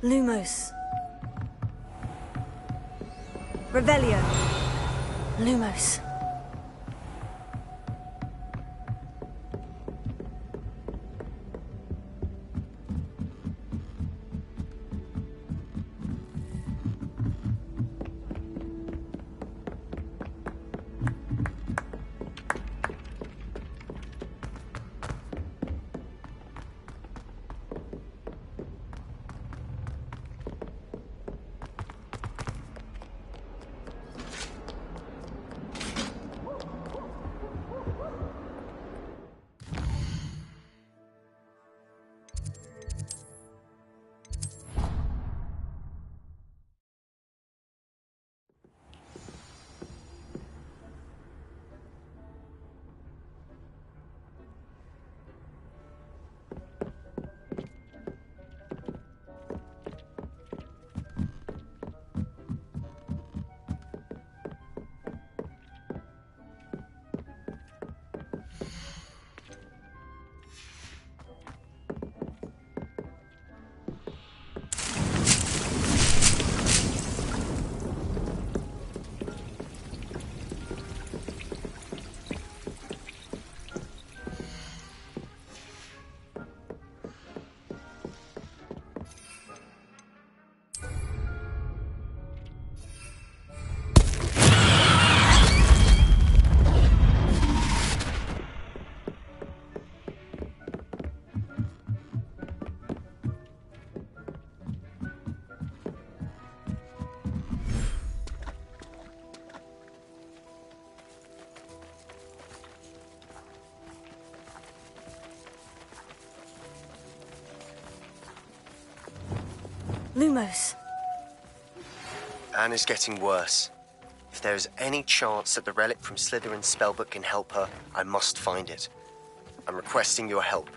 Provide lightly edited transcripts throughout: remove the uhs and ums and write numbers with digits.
Lumos. Revelio. Lumos. Lumos. Anne is getting worse. If there is any chance that the relic from Slytherin's spellbook can help her, I must find it. I'm requesting your help.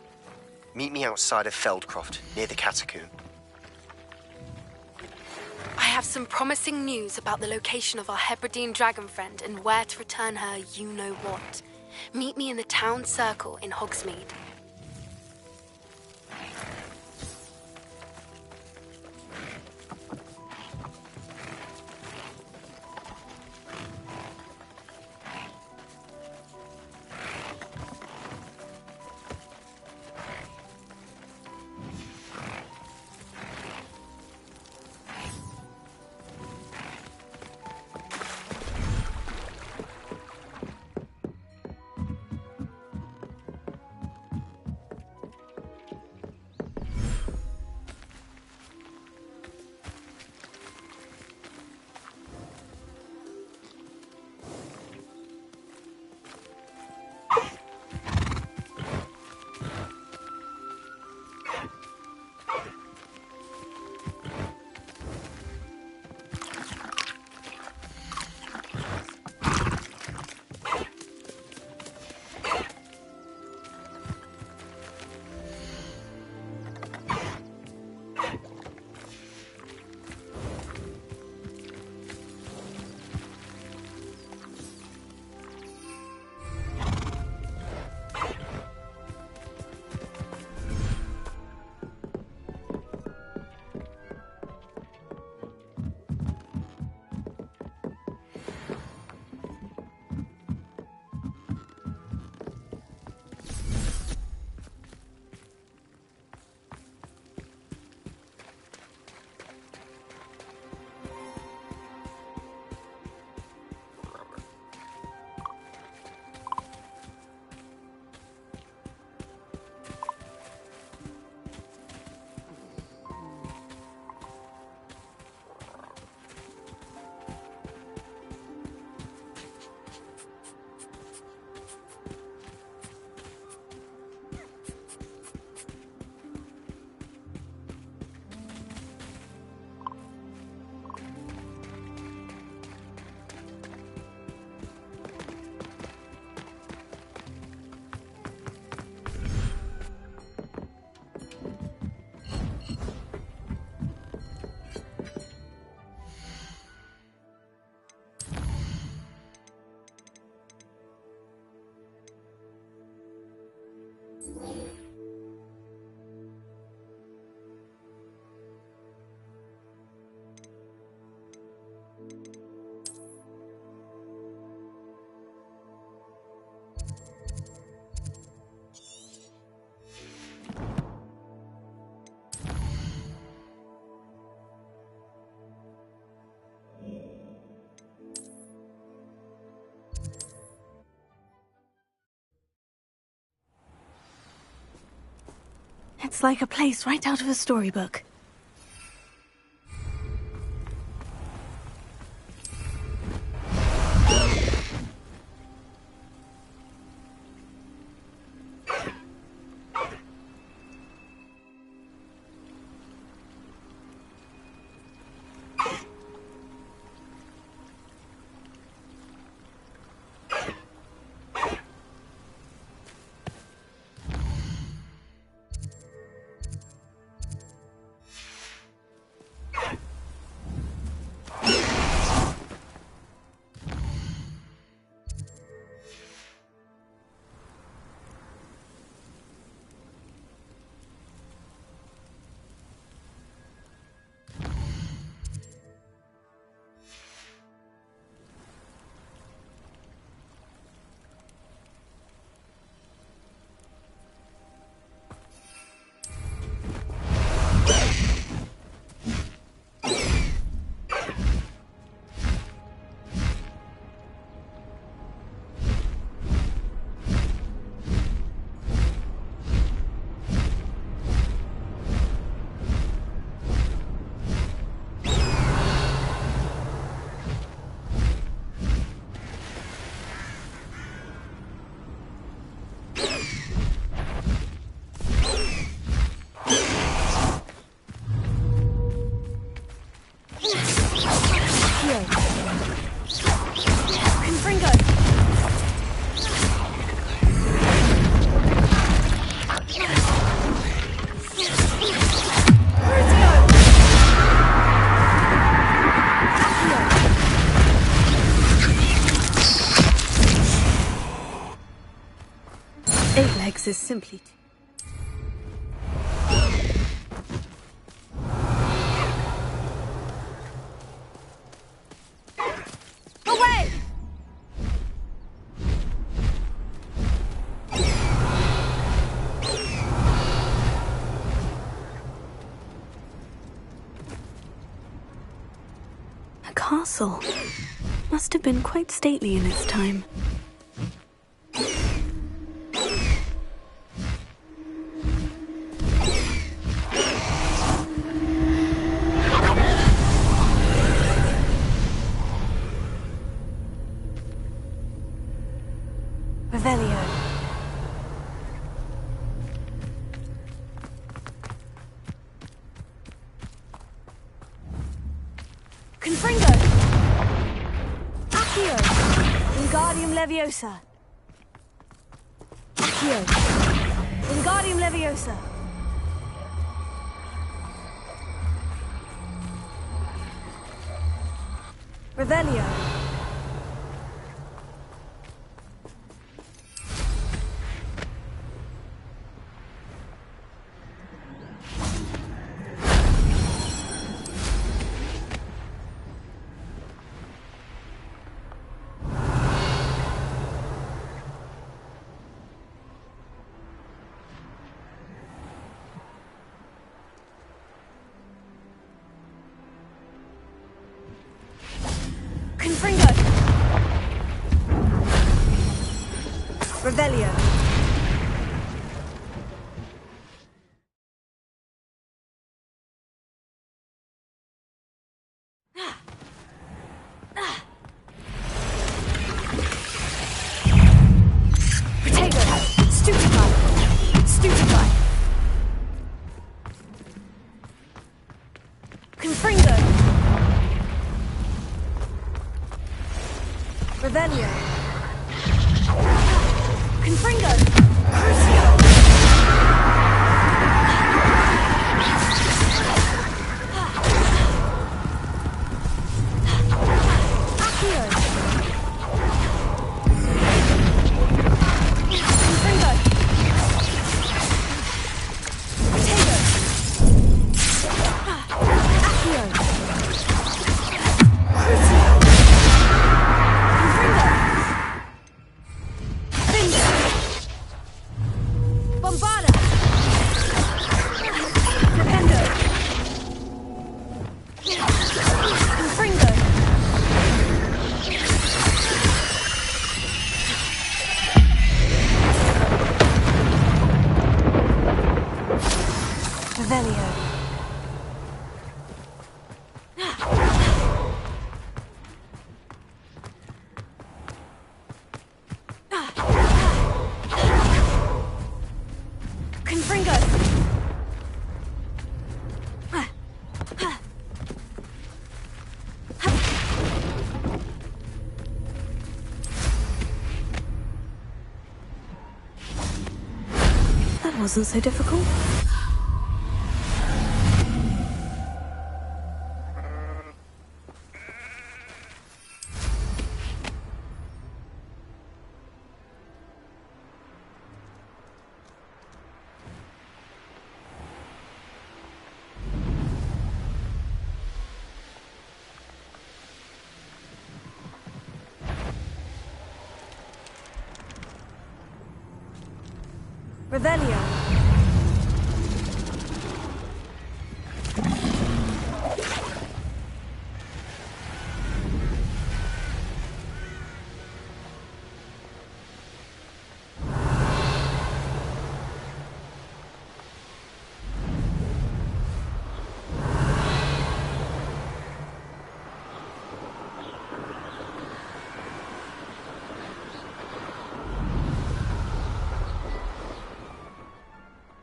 Meet me outside of Feldcroft, near the Catacomb. I have some promising news about the location of our Hebridean dragon friend and where to return her you-know-what. Meet me in the town circle in Hogsmeade. It's like a place right out of a storybook. Is simply away! A castle. Must have been quite stately in its time. Leviosa. Accio. Wingardium Leviosa. Revelio. Revelio. Potato. Stupefy. Stupefy. Confringo. Revelio. Confringo! Revelio. That wasn't so difficult. Revelio.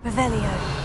Revelio.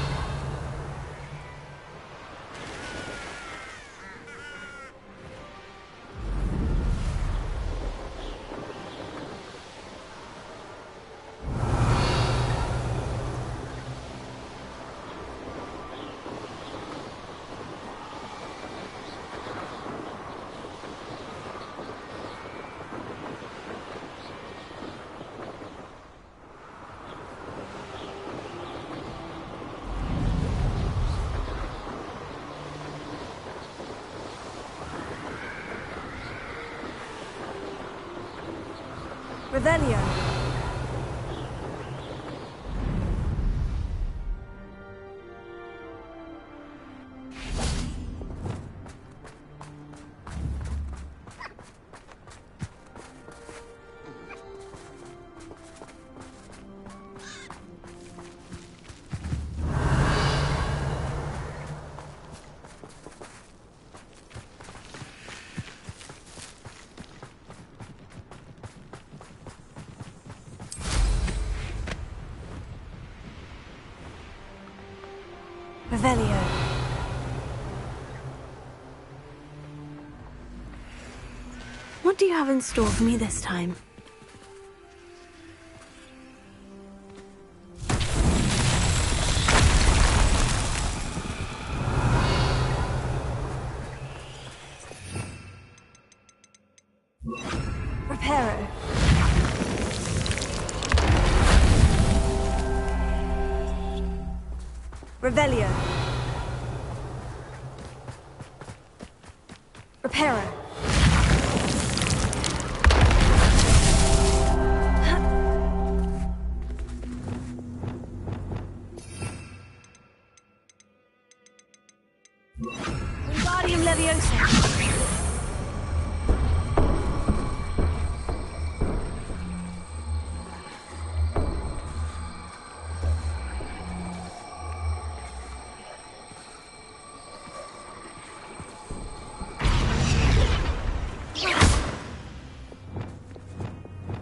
Revelio. Revelio. What do you have in store for me this time? Reparo. Revelio. Reparo. Wingardium Leviosa.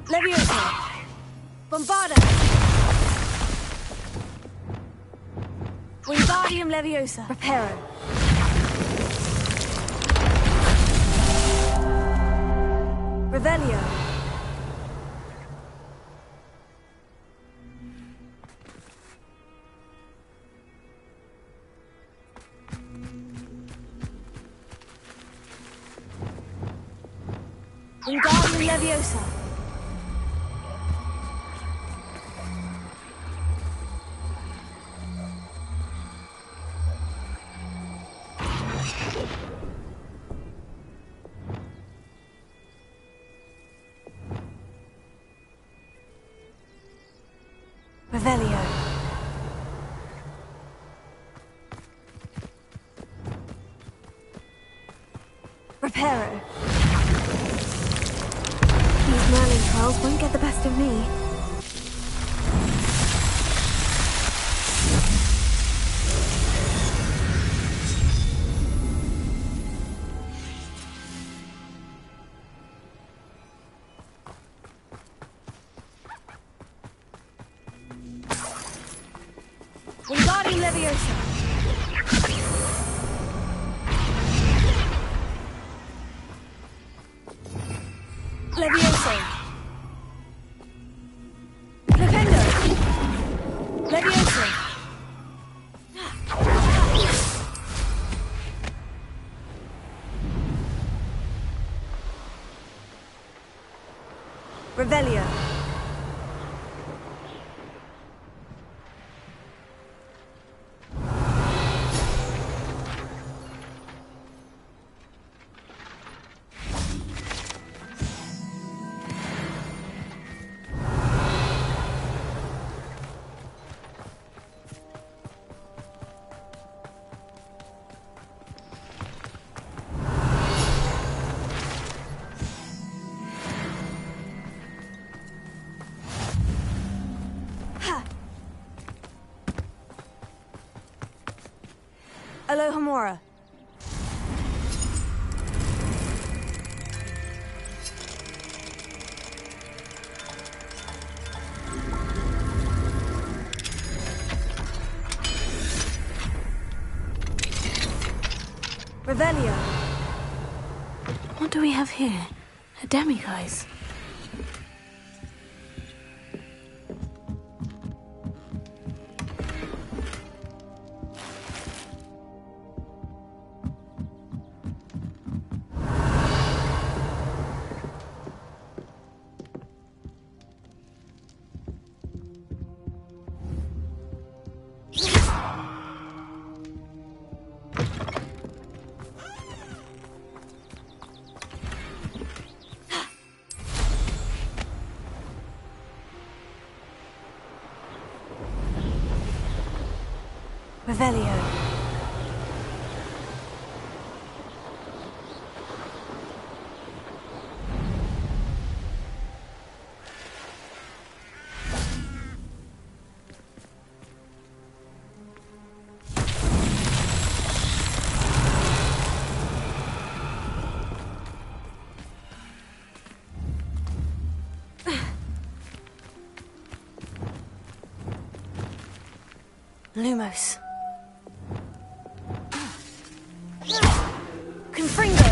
Leviosa! Bombarda! Wingardium Leviosa! Reparo! Revelio! Wingardium Leviosa! Revelio. Reparo. These Merlin trolls won't get the best of me. Leviosa! Leviosa! Levendo! Leviosa! Revelio! Alohomora. Revelio. What do we have here? A demiguise. Revelio. Lumos. Confringo.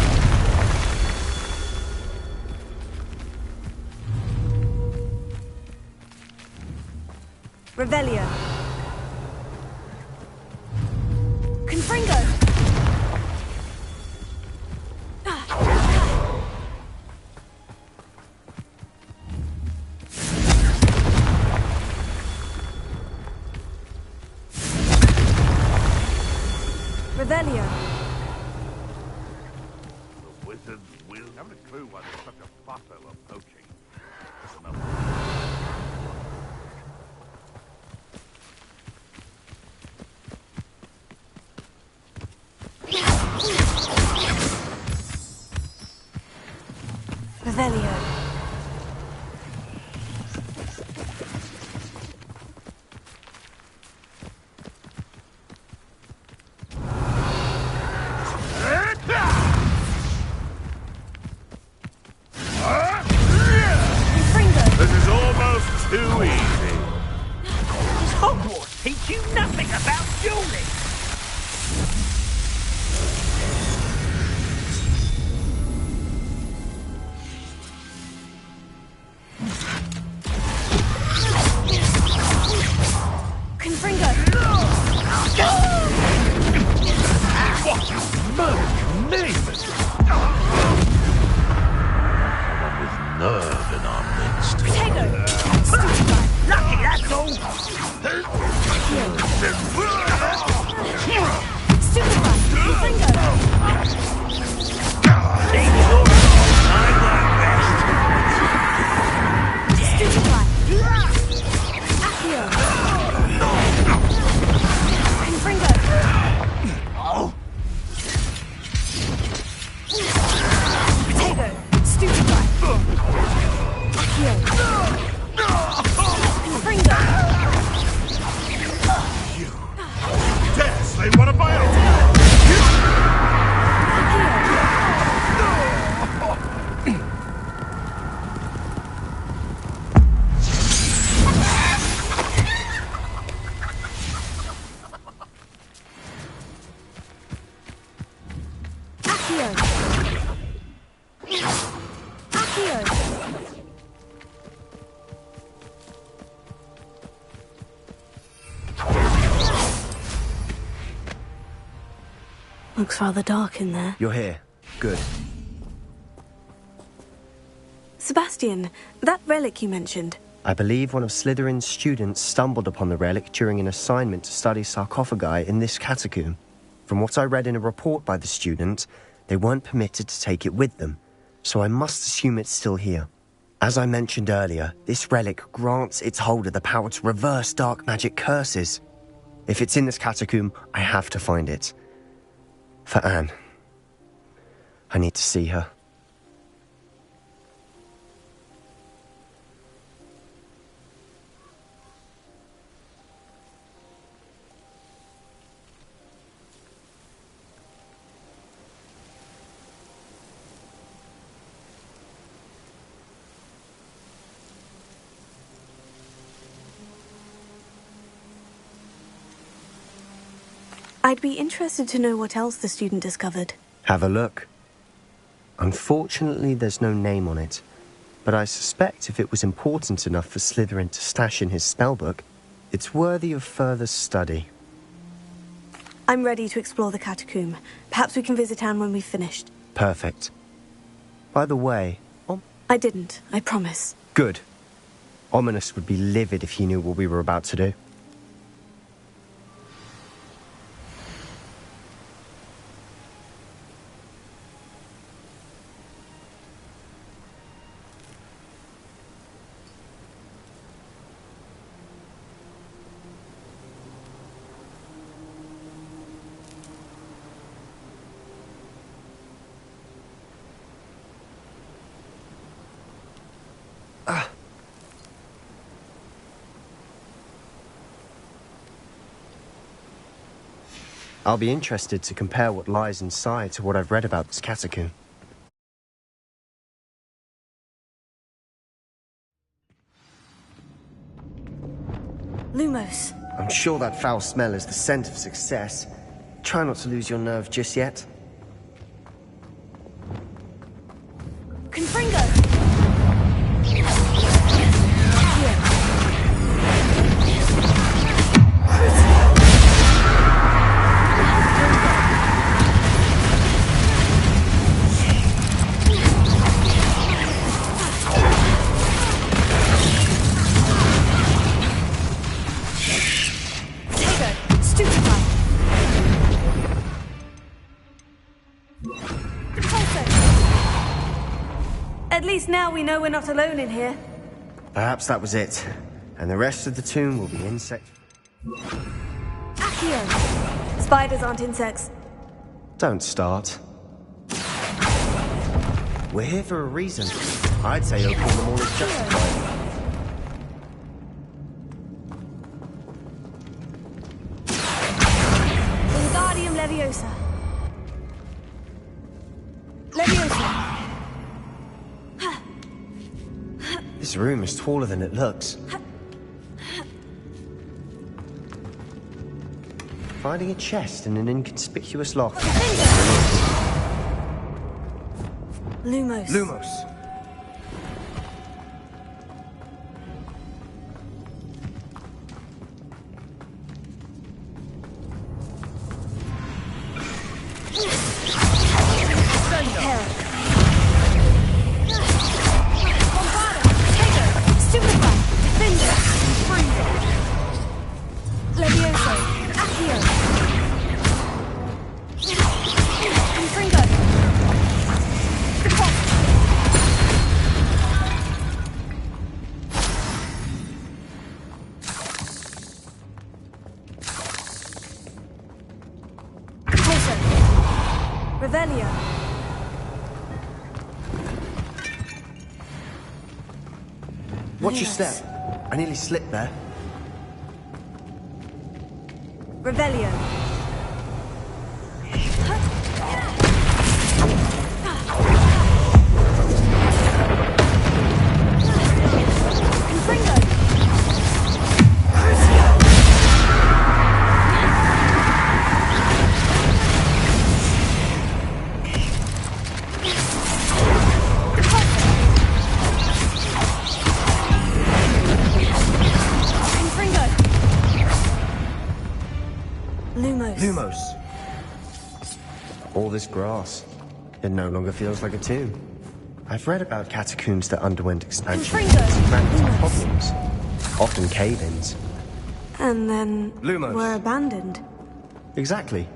Revelio. Confringo. Revelio. The wizard's will. Haven't a clue why there's such a fuss over poaching. Smell. Revelio. This is almost too easy. Does Hogwarts teach you nothing about dueling? Confringo. What murder neighbors? Someone with nerve in our midst. Protego. Lucky, that's all. Stupefy. Confringo. Stupefy. Accio. Confringo. Protego. Stupefy. Accio. Confringo. Dare slay one of my own. Looks rather dark in there. You're here. Good. Sebastian, that relic you mentioned. I believe one of Slytherin's students stumbled upon the relic during an assignment to study sarcophagi in this catacomb. From what I read in a report by the student, they weren't permitted to take it with them, so I must assume it's still here. As I mentioned earlier, this relic grants its holder the power to reverse dark magic curses. If it's in this catacomb, I have to find it. For Anne. I need to see her. I'd be interested to know what else the student discovered. Have a look. Unfortunately, there's no name on it, but I suspect if it was important enough for Slytherin to stash in his spellbook, it's worthy of further study. I'm ready to explore the catacomb. Perhaps we can visit Anne when we've finished. Perfect. By the way, I didn't, I promise. Good. Ominous would be livid if he knew what we were about to do. I'll be interested to compare what lies inside to what I've read about this catacomb. Lumos. I'm sure that foul smell is the scent of success. Try not to lose your nerve just yet. Confringo! At least now we know we're not alone in here. Perhaps that was it. And the rest of the tomb will be insect... Accio! Spiders aren't insects. Don't start. We're here for a reason. I'd say opening them all is justified. Wingardium Leviosa. Leviosa. This room is taller than it looks. Finding a chest in an inconspicuous loft. Lumos. Lumos. Revelio. Watch your step. I nearly slipped there. Revelio. Lumos. All this grass. It no longer feels like a tomb. I've read about catacombs that underwent expansion into random problems, often cave-ins. And then Lumos. were abandoned. Exactly.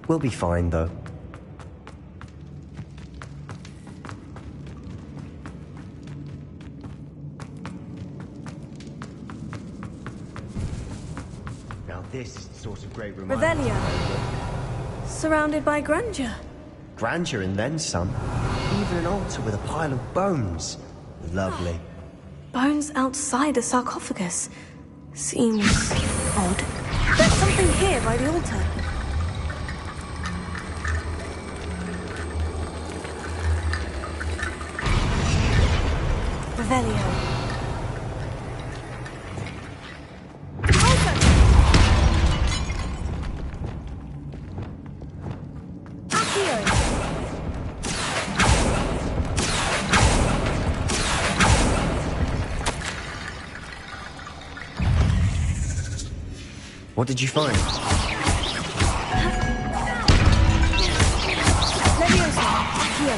We'll be fine, though. Now this is the sort of great reminder. Revelio. Surrounded by grandeur. Grandeur and then some. Even an altar with a pile of bones. Lovely. Bones outside a sarcophagus. Seems odd. There's something here by the altar. Revelio. What did you find? Leviosa. Accio.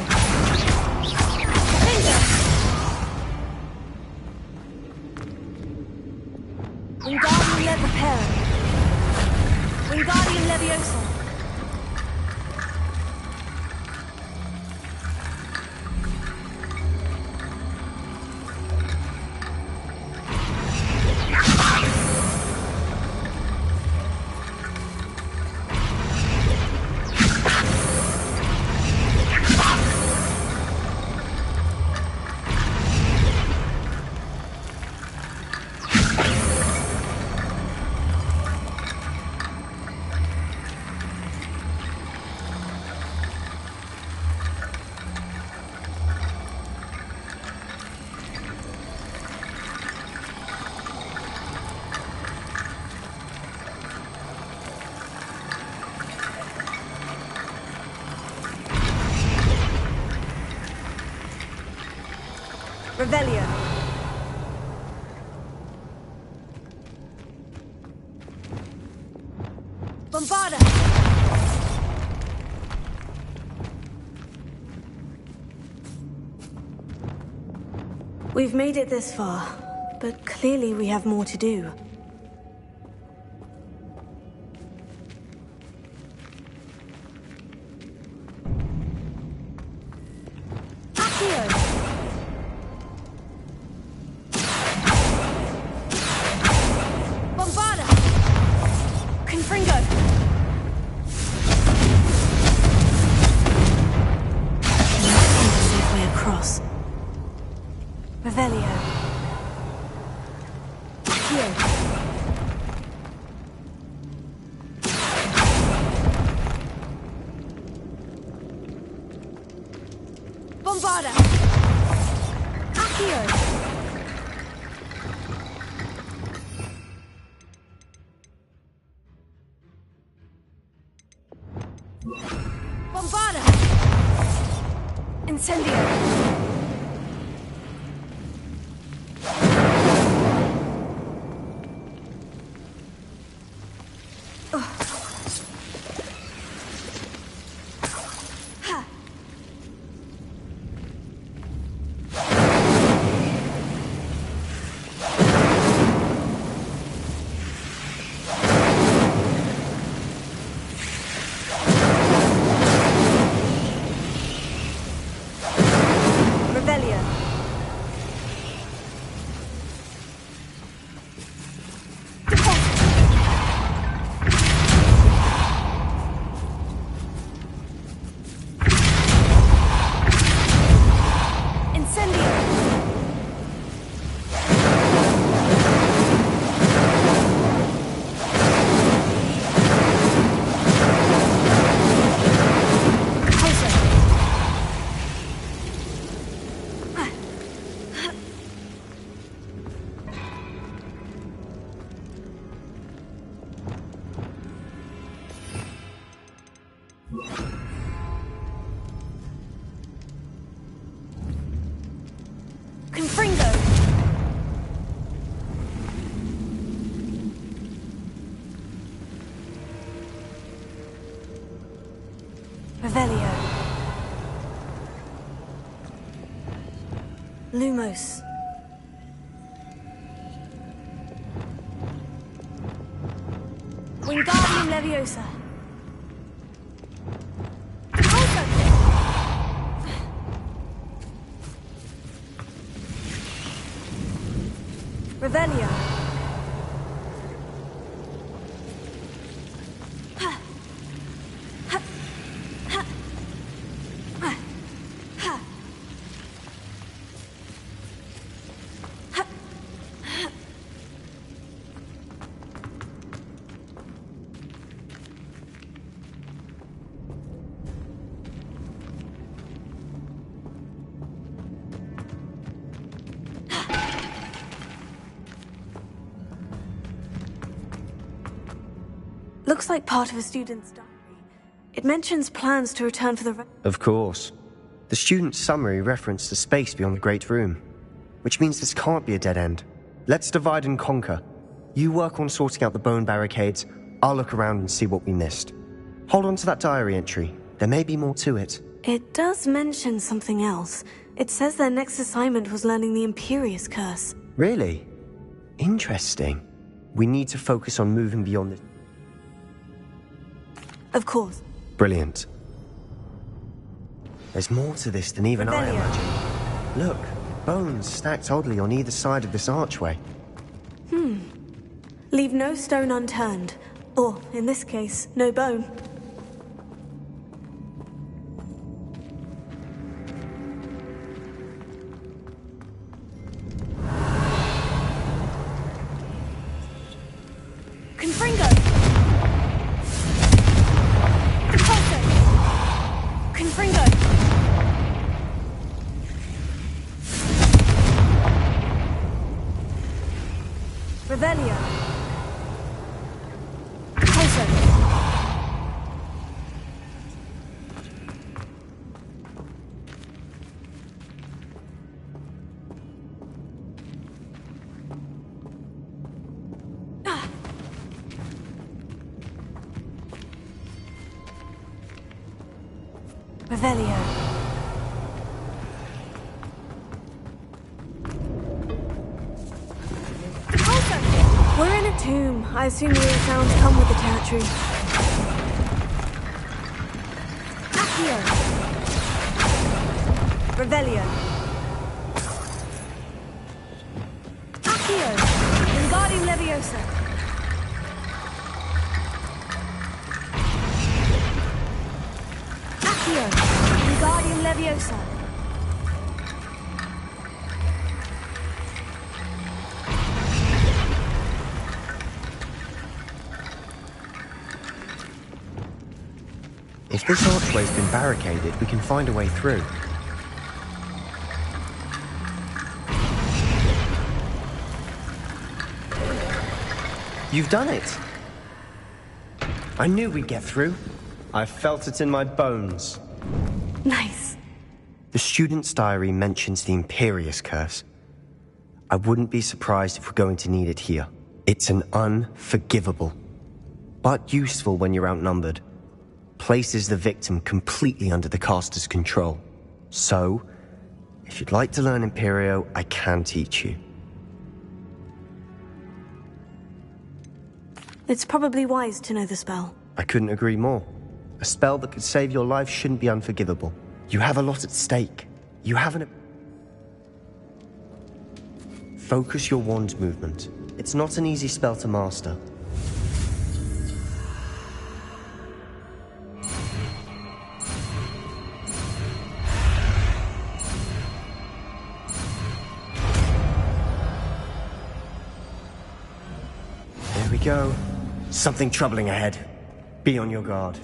Wingardium Levipera. Wingardium Leviosa. Revelio. Bombarda. We've made it this far, but clearly we have more to do. Revelio. Here. Bombarda. Accio. Bombarda. Incendio. Revelio. Lumos. Wingardium Leviosa. Revelio. Looks like part of a student's diary. It mentions plans to return for the... Of course. The student's summary referenced a space beyond the Great Room, which means this can't be a dead end. Let's divide and conquer. You work on sorting out the bone barricades, I'll look around and see what we missed. Hold on to that diary entry. There may be more to it. It does mention something else. It says their next assignment was learning the Imperious Curse. Really? Interesting. We need to focus on moving beyond this. Of course. Brilliant. There's more to this than even I imagined. Look, bones stacked oddly on either side of this archway. Leave no stone unturned. Or, in this case, no bone. Confringo. Confringo. Revelio. Pulso. Revelio. We're in a tomb. I assume the sounds come with the territory. Accio. Revelio. Accio. Wingardium Leviosa. Accio. Wingardium Leviosa. If this archway's been barricaded, we can find a way through. You've done it! I knew we'd get through. I felt it in my bones. Nice. The student's diary mentions the Imperious Curse. I wouldn't be surprised if we're going to need it here. It's an unforgivable, but useful when you're outnumbered. Places the victim completely under the caster's control. So, if you'd like to learn Imperio, I can teach you. It's probably wise to know the spell. I couldn't agree more. A spell that could save your life shouldn't be unforgivable. You have a lot at stake. You have Focus your wand movement. It's not an easy spell to master. There we go. Something troubling ahead. Be on your guard.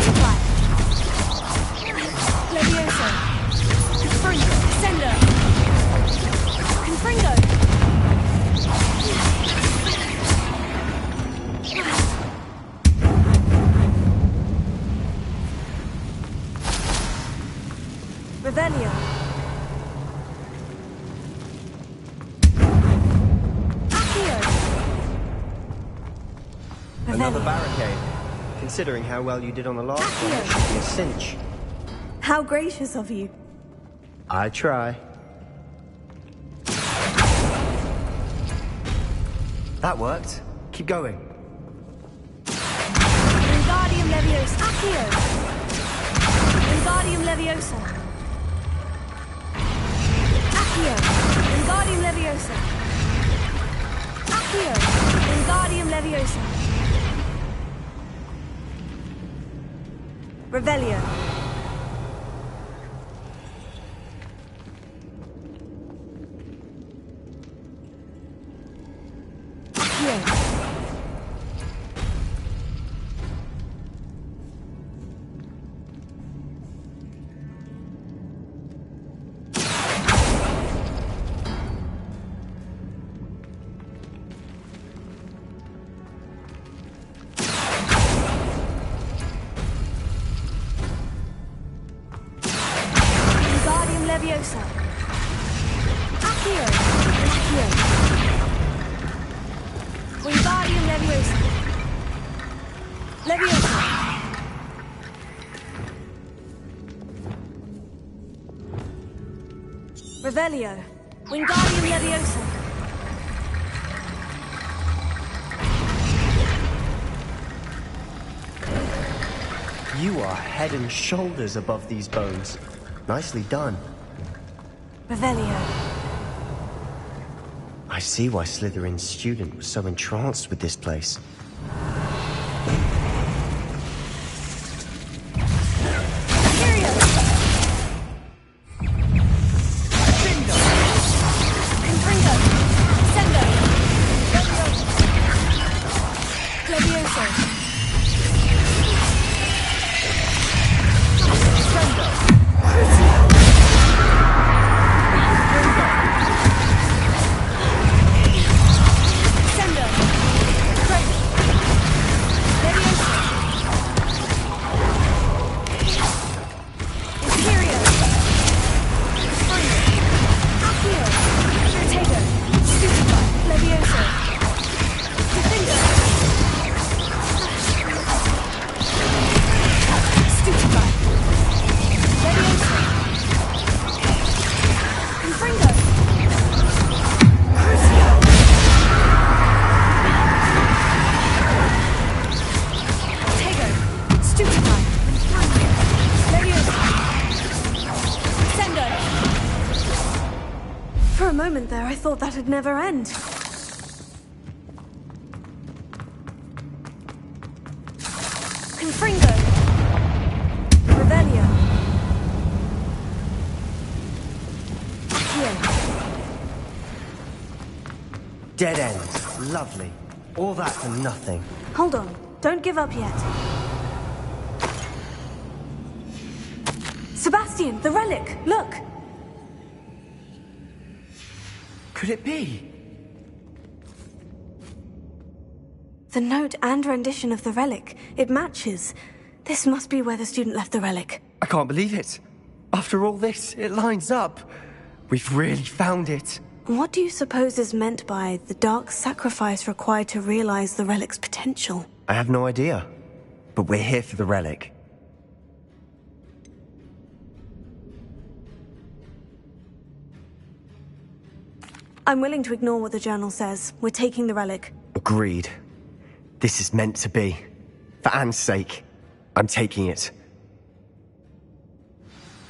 Stupefy. Levioso. Confringo. Sendo. Confringo. Revelio. Accio. Another Revelio. barricade. Considering how well you did on the last one, it should be a cinch. How gracious of you. I try. That worked. Keep going. Wingardium Leviosa. Accio. Wingardium Leviosa. Accio. Wingardium Leviosa. Accio. Wingardium Leviosa. Revelio. Accio. Wingardium Leviosa. Accio. Accio. Wingardium Leviosa. Leviosa. Revelio. Wingardium Leviosa. You are head and shoulders above these bones. Nicely done. Revelio. I see why Slytherin's student was so entranced with this place. Confringo. Sendo. Levioso. Sendo. Sendo. Crush. Levioso. Imperio. Confringo. Accio. Irritator. Stupefy. Levioso. Confringo. Stupefy. Levioso. Confringo. Crucio. Tego. Stupefy. Levioso. Sendo. For a moment there, I thought that'd never end. Confringo. Revelio. Accio. Dead end. Lovely. All that for nothing. Hold on. Don't give up yet. Sebastian, the relic! Look! Could it be? The note and rendition of the relic. It matches. This must be where the student left the relic. I can't believe it. After all this, it lines up. We've really found it. What do you suppose is meant by the dark sacrifice required to realize the relic's potential? I have no idea. But we're here for the relic. I'm willing to ignore what the journal says. We're taking the relic. Agreed. This is meant to be. For Anne's sake, I'm taking it.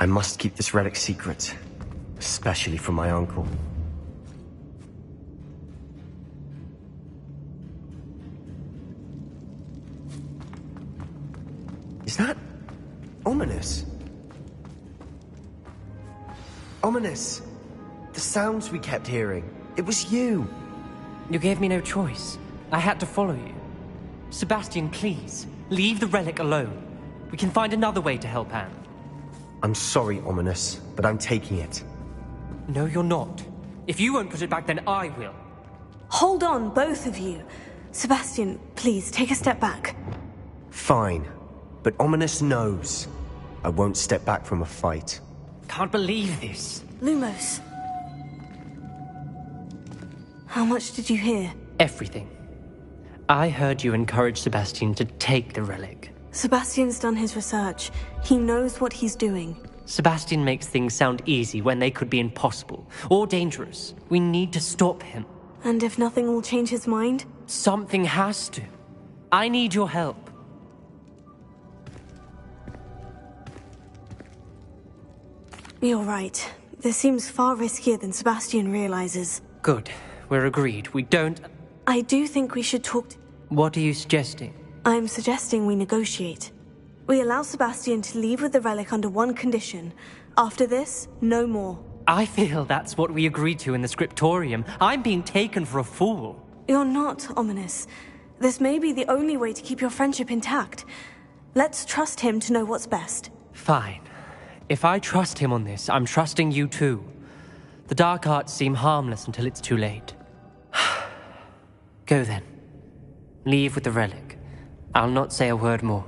I must keep this relic secret. Especially from my uncle. Is that ominous? Ominous. The sounds we kept hearing. It was you. You gave me no choice. I had to follow you. Sebastian, please, leave the relic alone. We can find another way to help Anne. I'm sorry, Ominous, but I'm taking it. No, you're not. If you won't put it back, then I will. Hold on, both of you. Sebastian, please, take a step back. Fine, but Ominous knows I won't step back from a fight. Can't believe this. Lumos. How much did you hear? Everything. I heard you encourage Sebastian to take the relic. Sebastian's done his research. He knows what he's doing. Sebastian makes things sound easy when they could be impossible or dangerous. We need to stop him. And if nothing will change his mind? Something has to. I need your help. You're right. This seems far riskier than Sebastian realizes. Good. We're agreed. We don't... I do think we should talk What are you suggesting? I'm suggesting we negotiate. We allow Sebastian to leave with the relic under one condition. After this, no more. I feel that's what we agreed to in the scriptorium. I'm being taken for a fool. You're not, Ominous. This may be the only way to keep your friendship intact. Let's trust him to know what's best. Fine. If I trust him on this, I'm trusting you too. The dark arts seem harmless until it's too late. Go then. Leave with the relic. I'll not say a word more.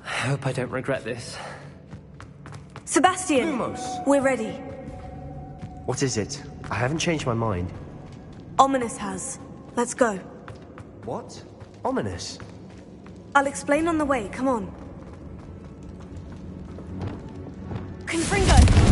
I hope I don't regret this. Sebastian! Lumos! We're ready. What is it? I haven't changed my mind. Ominous has. Let's go. What? Ominous? I'll explain on the way. Come on. Confringo!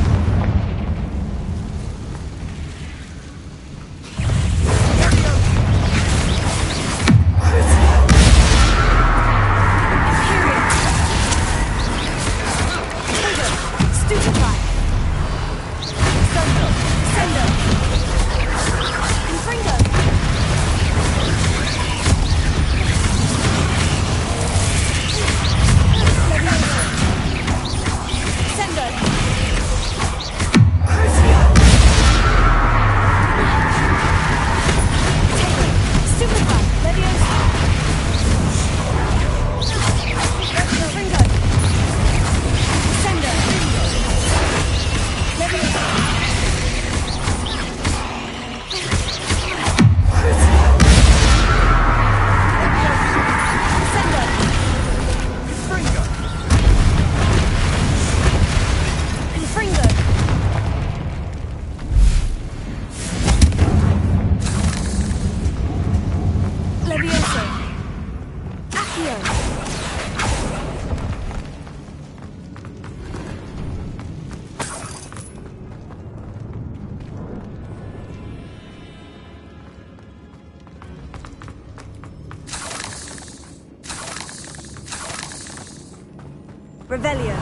Revelio.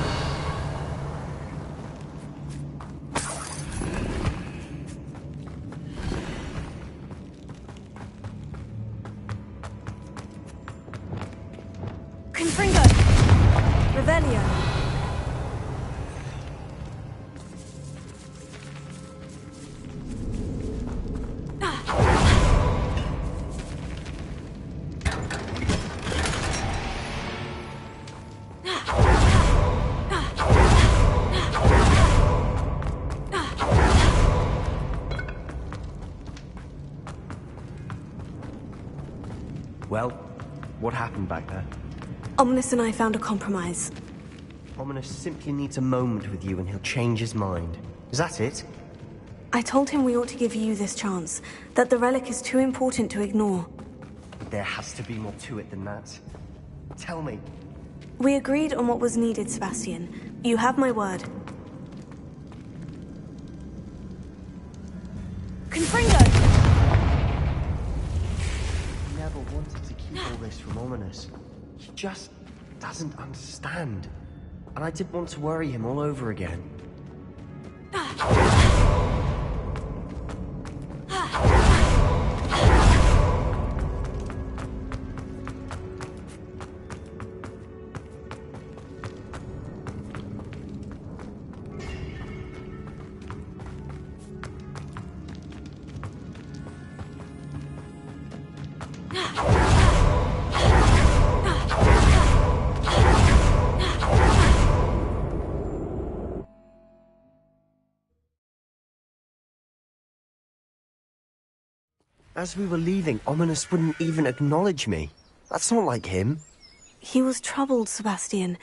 Confringo. Revelio. Well, what happened back there? Ominous and I found a compromise. Ominous simply needs a moment with you and he'll change his mind. Is that it? I told him we ought to give you this chance, that the relic is too important to ignore. There has to be more to it than that. Tell me. We agreed on what was needed, Sebastian. You have my word. Confringo! I never wanted to keep all this from Ominous. He just doesn't understand. And I didn't want to worry him all over again. As we were leaving, Ominous wouldn't even acknowledge me. That's not like him. He was troubled, Sebastian.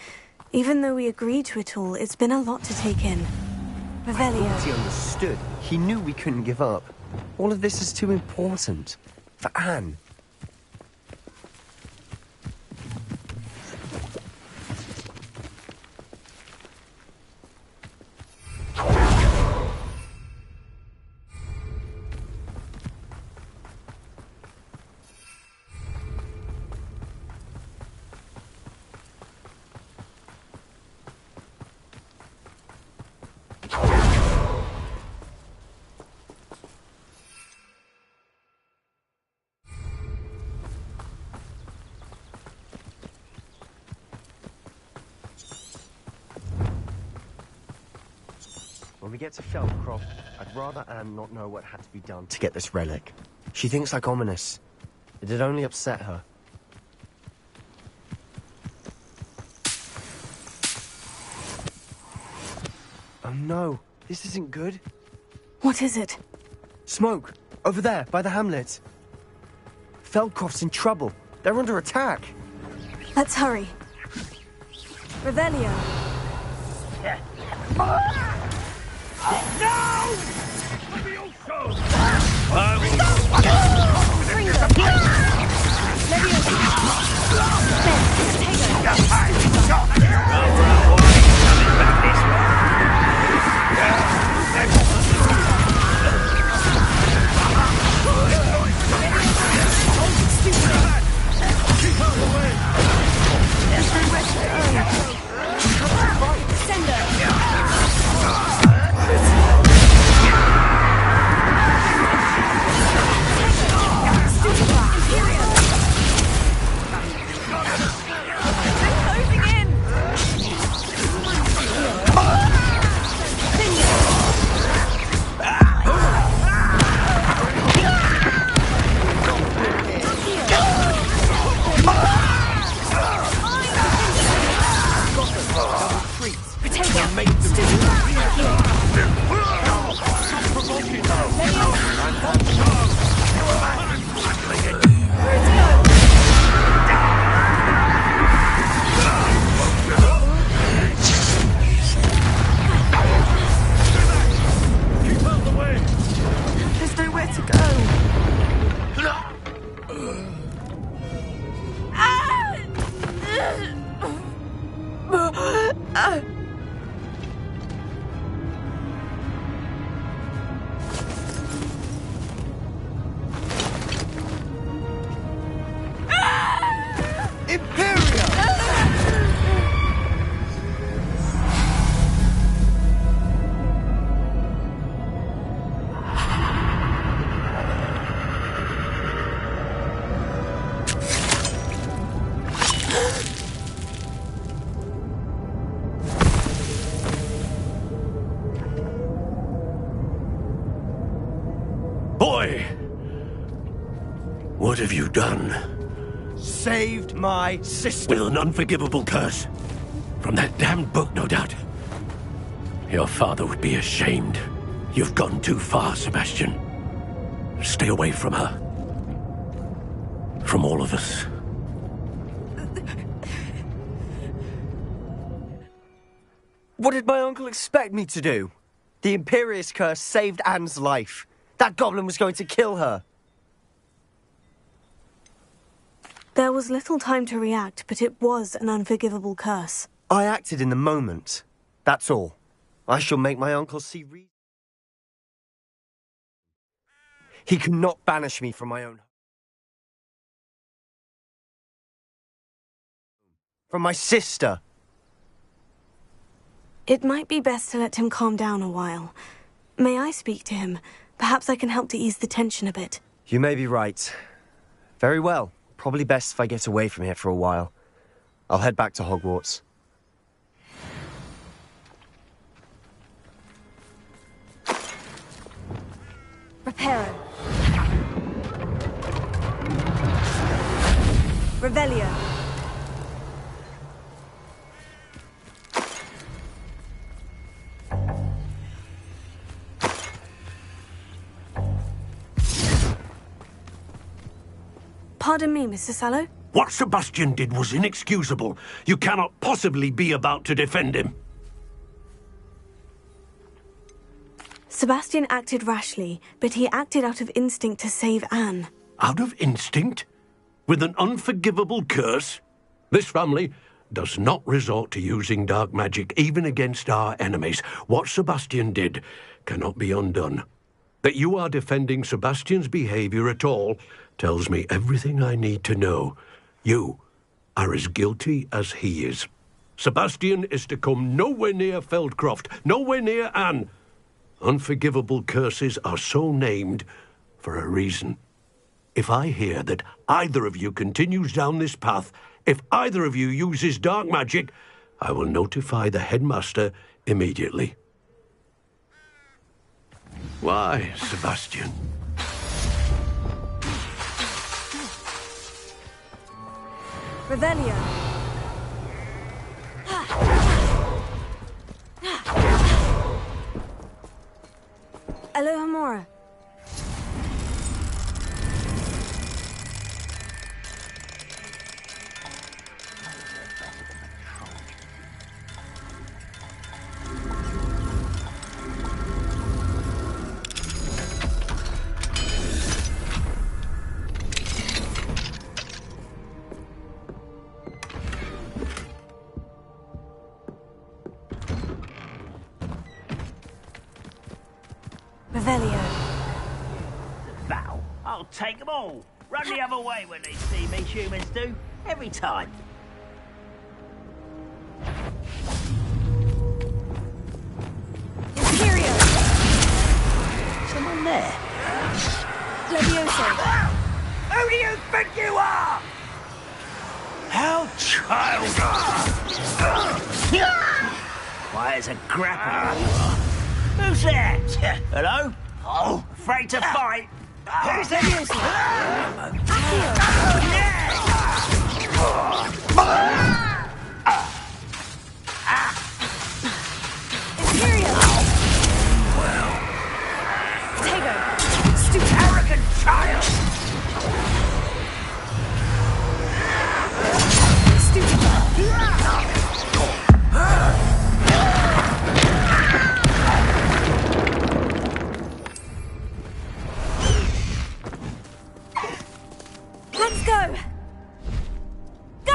Even though we agreed to it all, it's been a lot to take in. Revelio. He understood. He knew we couldn't give up. All of this is too important. For Anne. When we get to Feldcroft, I'd rather Anne not know what had to be done to get this relic. She thinks like Ominous. It'd only upset her. Oh no, this isn't good. What is it? Smoke! Over there, by the hamlet. Feldcroft's in trouble. They're under attack. Let's hurry. Revelio. Boy! What have you done? Saved my sister. With an unforgivable curse. From that damned book, no doubt. Your father would be ashamed. You've gone too far, Sebastian. Stay away from her. From all of us. What did my uncle expect me to do? The Imperious curse saved Anne's life. That goblin was going to kill her. There was little time to react, but it was an unforgivable curse. I acted in the moment. That's all. I shall make my uncle see reason. He cannot banish me from my own home. From my sister. It might be best to let him calm down a while. May I speak to him? Perhaps I can help to ease the tension a bit. You may be right. Very well. Probably best if I get away from here for a while. I'll head back to Hogwarts. Reparo. Revelio. Pardon me, Mr. Sallow. What Sebastian did was inexcusable. You cannot possibly be about to defend him. Sebastian acted rashly, but he acted out of instinct to save Anne. Out of instinct? With an unforgivable curse? This family does not resort to using dark magic even against our enemies. What Sebastian did cannot be undone. That you are defending Sebastian's behavior at all tells me everything I need to know. You are as guilty as he is. Sebastian is to come nowhere near Feldcroft, nowhere near Anne. Unforgivable curses are so named for a reason. If I hear that either of you continues down this path, if either of you uses dark magic, I will notify the headmaster immediately. Why, Sebastian? Revelio. Alohomora. Revelio. Battle? I'll take them all. Run the other way when they see me, humans do. Every time. Imperio! Someone there. Levioso! Who do you think you are? How childish! Why, it's a grapple you are. Who's there? Hello? Oh, afraid to fight? Who's there? Imperio! Tego! Stupid Arrogant child! Let's go! Go!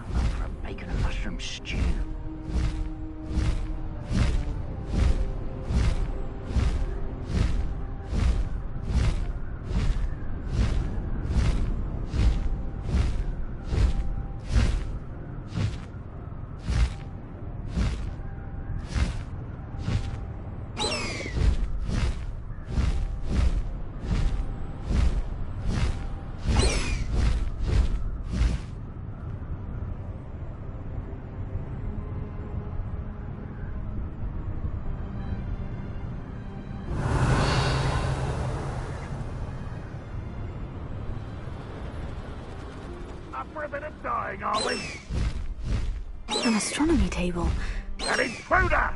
I'm up for a bacon and mushroom stew. Up for a bit of dying, are we? An astronomy table. An intruder!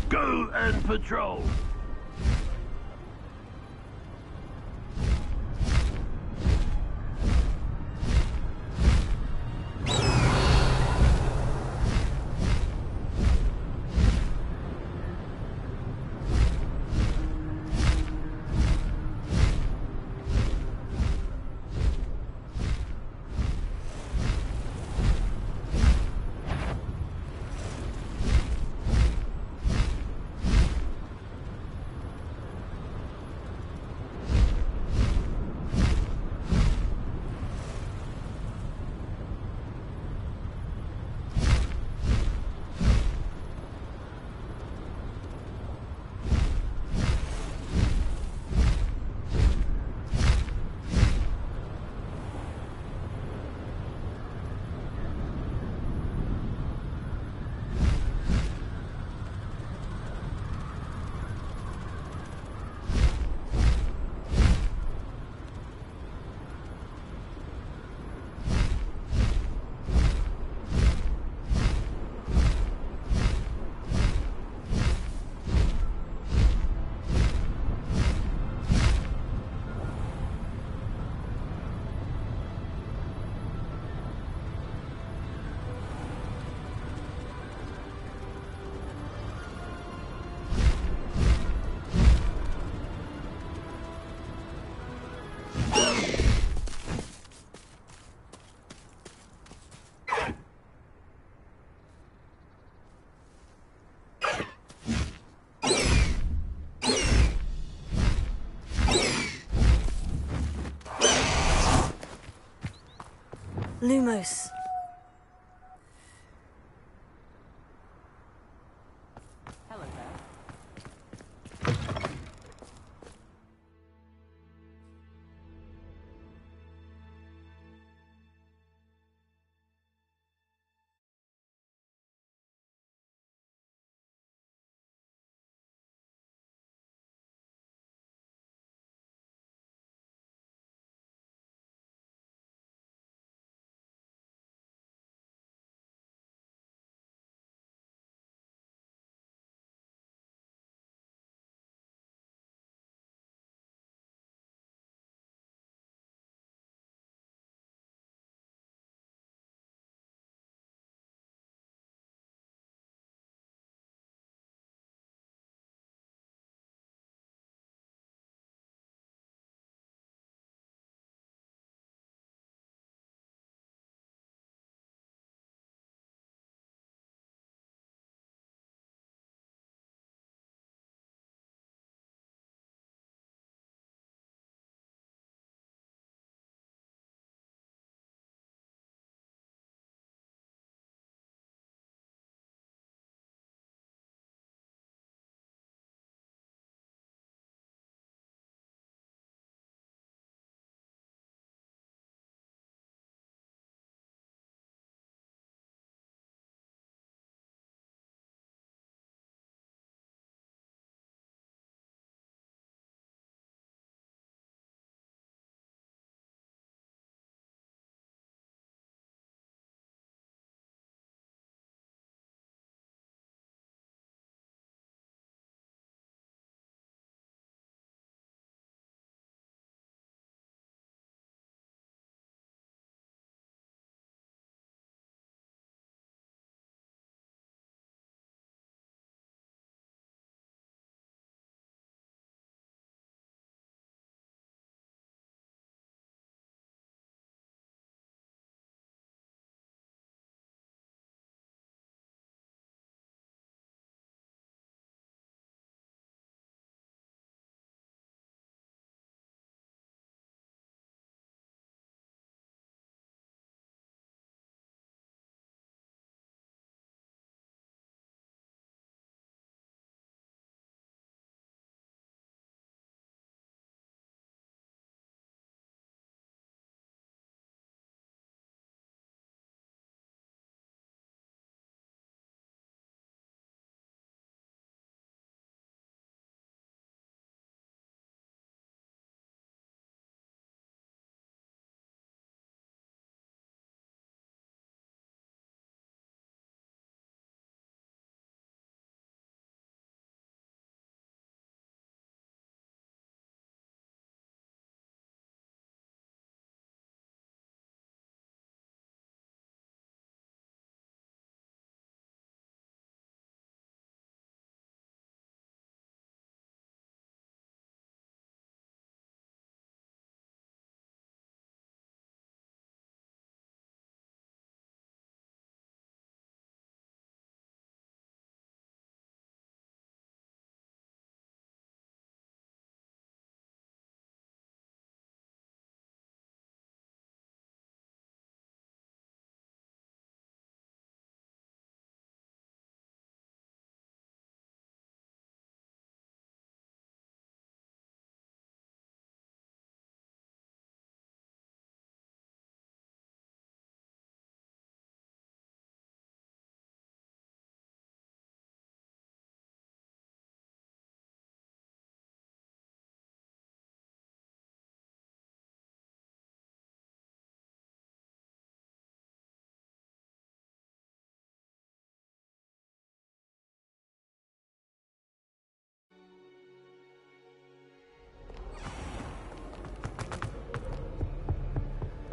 Go and patrol. Lumos. Hello there.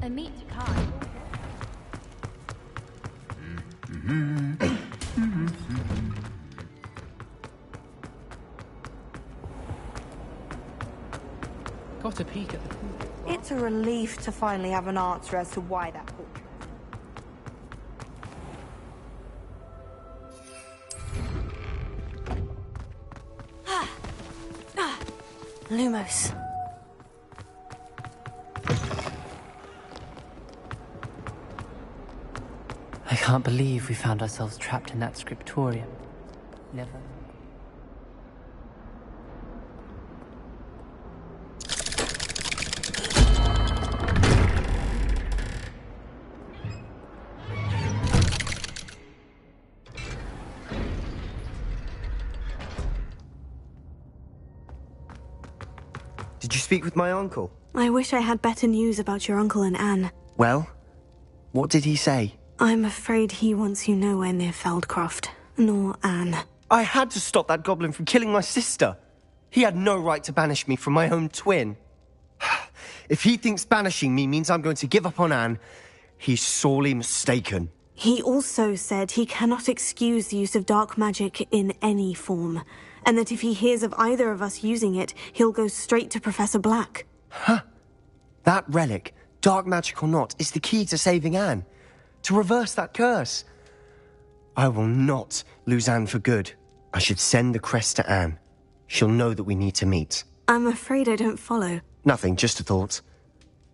A meat card. Got a peek at the pool. It's a relief to finally have an answer as to why that portrait. Lumos. can't believe we found ourselves trapped in that scriptorium. Never. Did you speak with my uncle? I wish I had better news about your uncle and Anne. Well, what did he say? I'm afraid he wants you nowhere near Feldcroft, nor Anne. I had to stop that goblin from killing my sister. He had no right to banish me from my own twin. If he thinks banishing me means I'm going to give up on Anne, he's sorely mistaken. He also said he cannot excuse the use of dark magic in any form, and that if he hears of either of us using it, he'll go straight to Professor Black. Huh. That relic, dark magic or not, is the key to saving Anne. To reverse that curse. I will not lose Anne for good. I should send the crest to Anne. She'll know that we need to meet. I'm afraid I don't follow. Nothing, just a thought.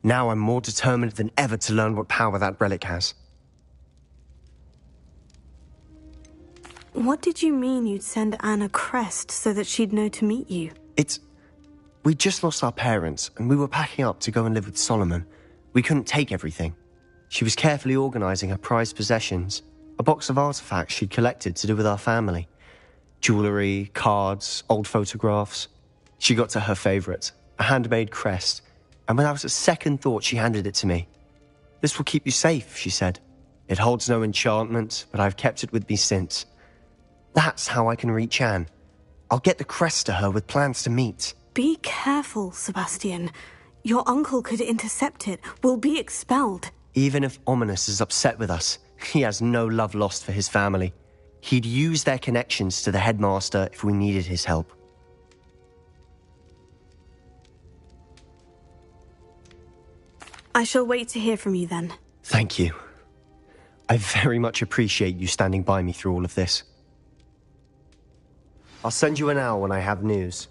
Now I'm more determined than ever to learn what power that relic has. What did you mean you'd send Anne a crest so that she'd know to meet you? We just lost our parents, and we were packing up to go and live with Solomon. We couldn't take everything. She was carefully organizing her prized possessions, a box of artifacts she'd collected to do with our family. Jewelry, cards, old photographs. She got to her favorite, a handmade crest, and without a second thought she handed it to me. This will keep you safe, she said. It holds no enchantment, but I've kept it with me since. That's how I can reach Anne. I'll get the crest to her with plans to meet. Be careful, Sebastian. Your uncle could intercept it. We'll be expelled. Even if Ominous is upset with us, he has no love lost for his family. He'd use their connections to the headmaster if we needed his help. I shall wait to hear from you then. Thank you. I very much appreciate you standing by me through all of this. I'll send you an hour when I have news.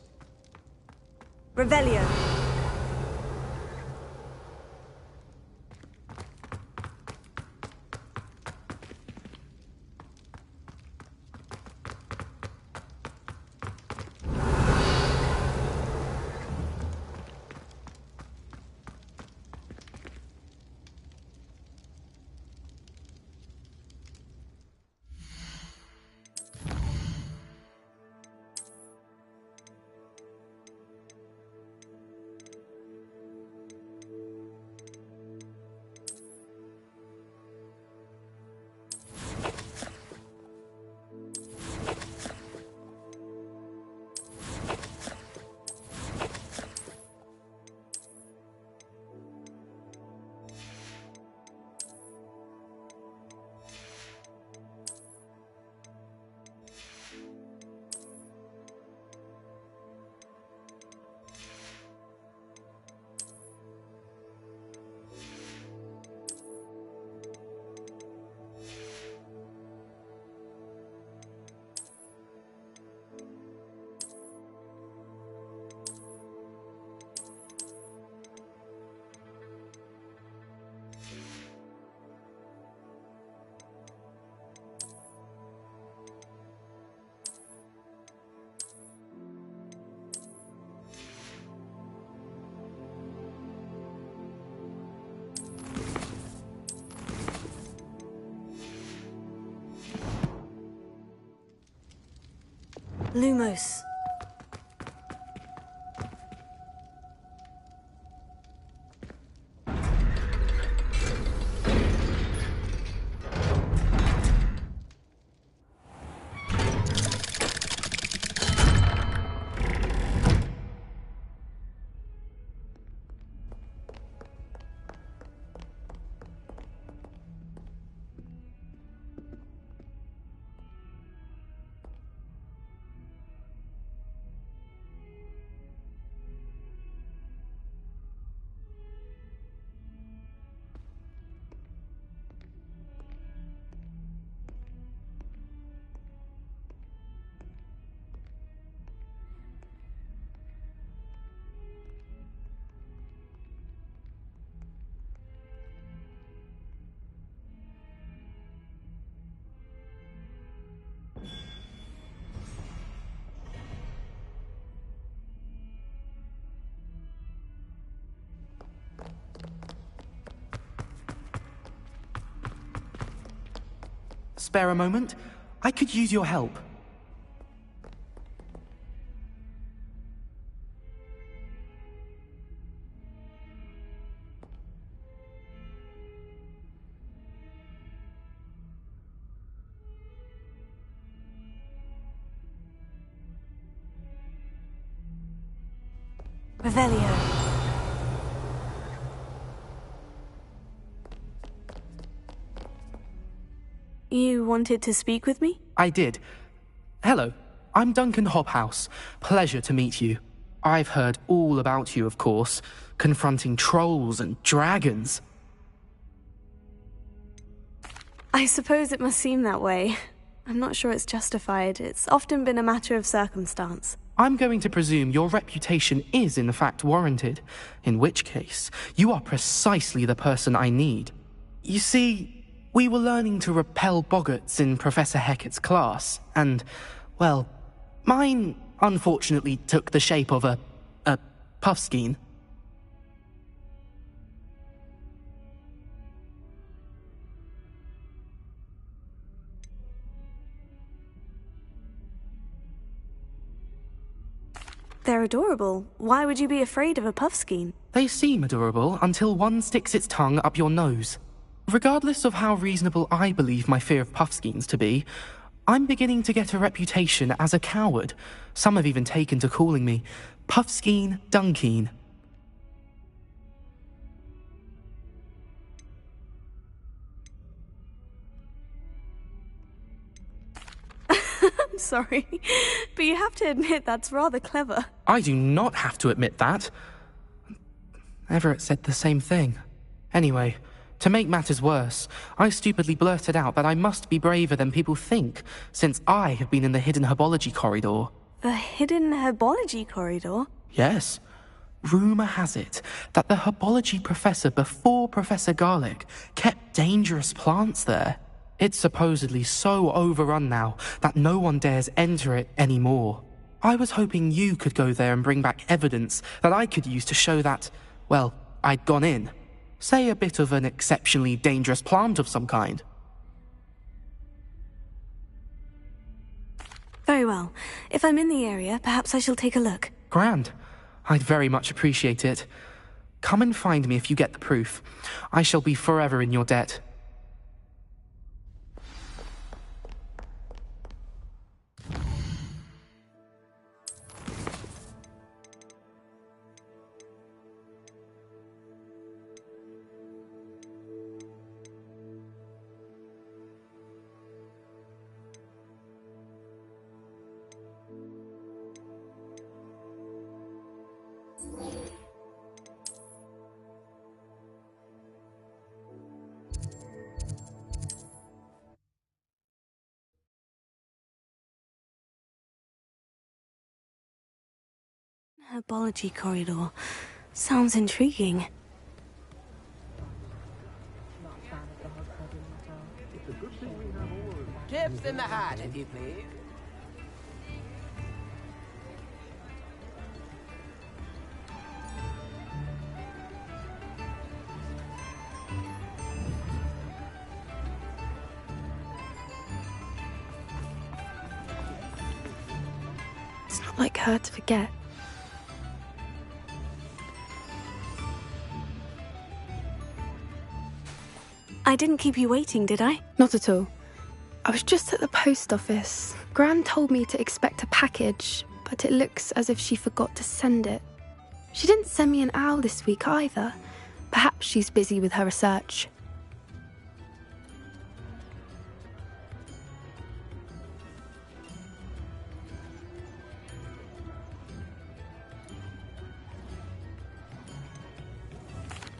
Revelio. Lumos. spare a moment? I could use your help. Revelio. You wanted to speak with me? I did. Hello, I'm Duncan Hobhouse. Pleasure to meet you. I've heard all about you, of course, confronting trolls and dragons. I suppose it must seem that way. I'm not sure it's justified. It's often been a matter of circumstance. I'm going to presume your reputation is in fact warranted, in which case, you are precisely the person I need. You see, we were learning to repel boggarts in Professor Hecat's class, and, well, mine unfortunately took the shape of a puffskein. They're adorable. Why would you be afraid of a puffskein? They seem adorable until one sticks its tongue up your nose. Regardless of how reasonable I believe my fear of puffskeins to be, I'm beginning to get a reputation as a coward. Some have even taken to calling me Puffskeen Dunkeen. I'm sorry, but you have to admit that's rather clever. I do not have to admit that. Everett said the same thing. Anyway, to make matters worse, I stupidly blurted out that I must be braver than people think, since I have been in the hidden herbology corridor. The hidden herbology corridor? Yes. Rumour has it that the herbology professor before Professor Garlick kept dangerous plants there. It's supposedly so overrun now that no one dares enter it anymore. I was hoping you could go there and bring back evidence that I could use to show that, well, I'd gone in. Say a bit of an exceptionally dangerous plant of some kind. Very well. If I'm in the area, perhaps I shall take a look. Grand. I'd very much appreciate it. Come and find me if you get the proof. I shall be forever in your debt. Herbology corridor. Sounds intriguing. Tips in the hat, if you please. It's not like her to forget. I didn't keep you waiting, did I? Not at all. I was just at the post office. Gran told me to expect a package, but it looks as if she forgot to send it. She didn't send me an owl this week either. Perhaps she's busy with her research.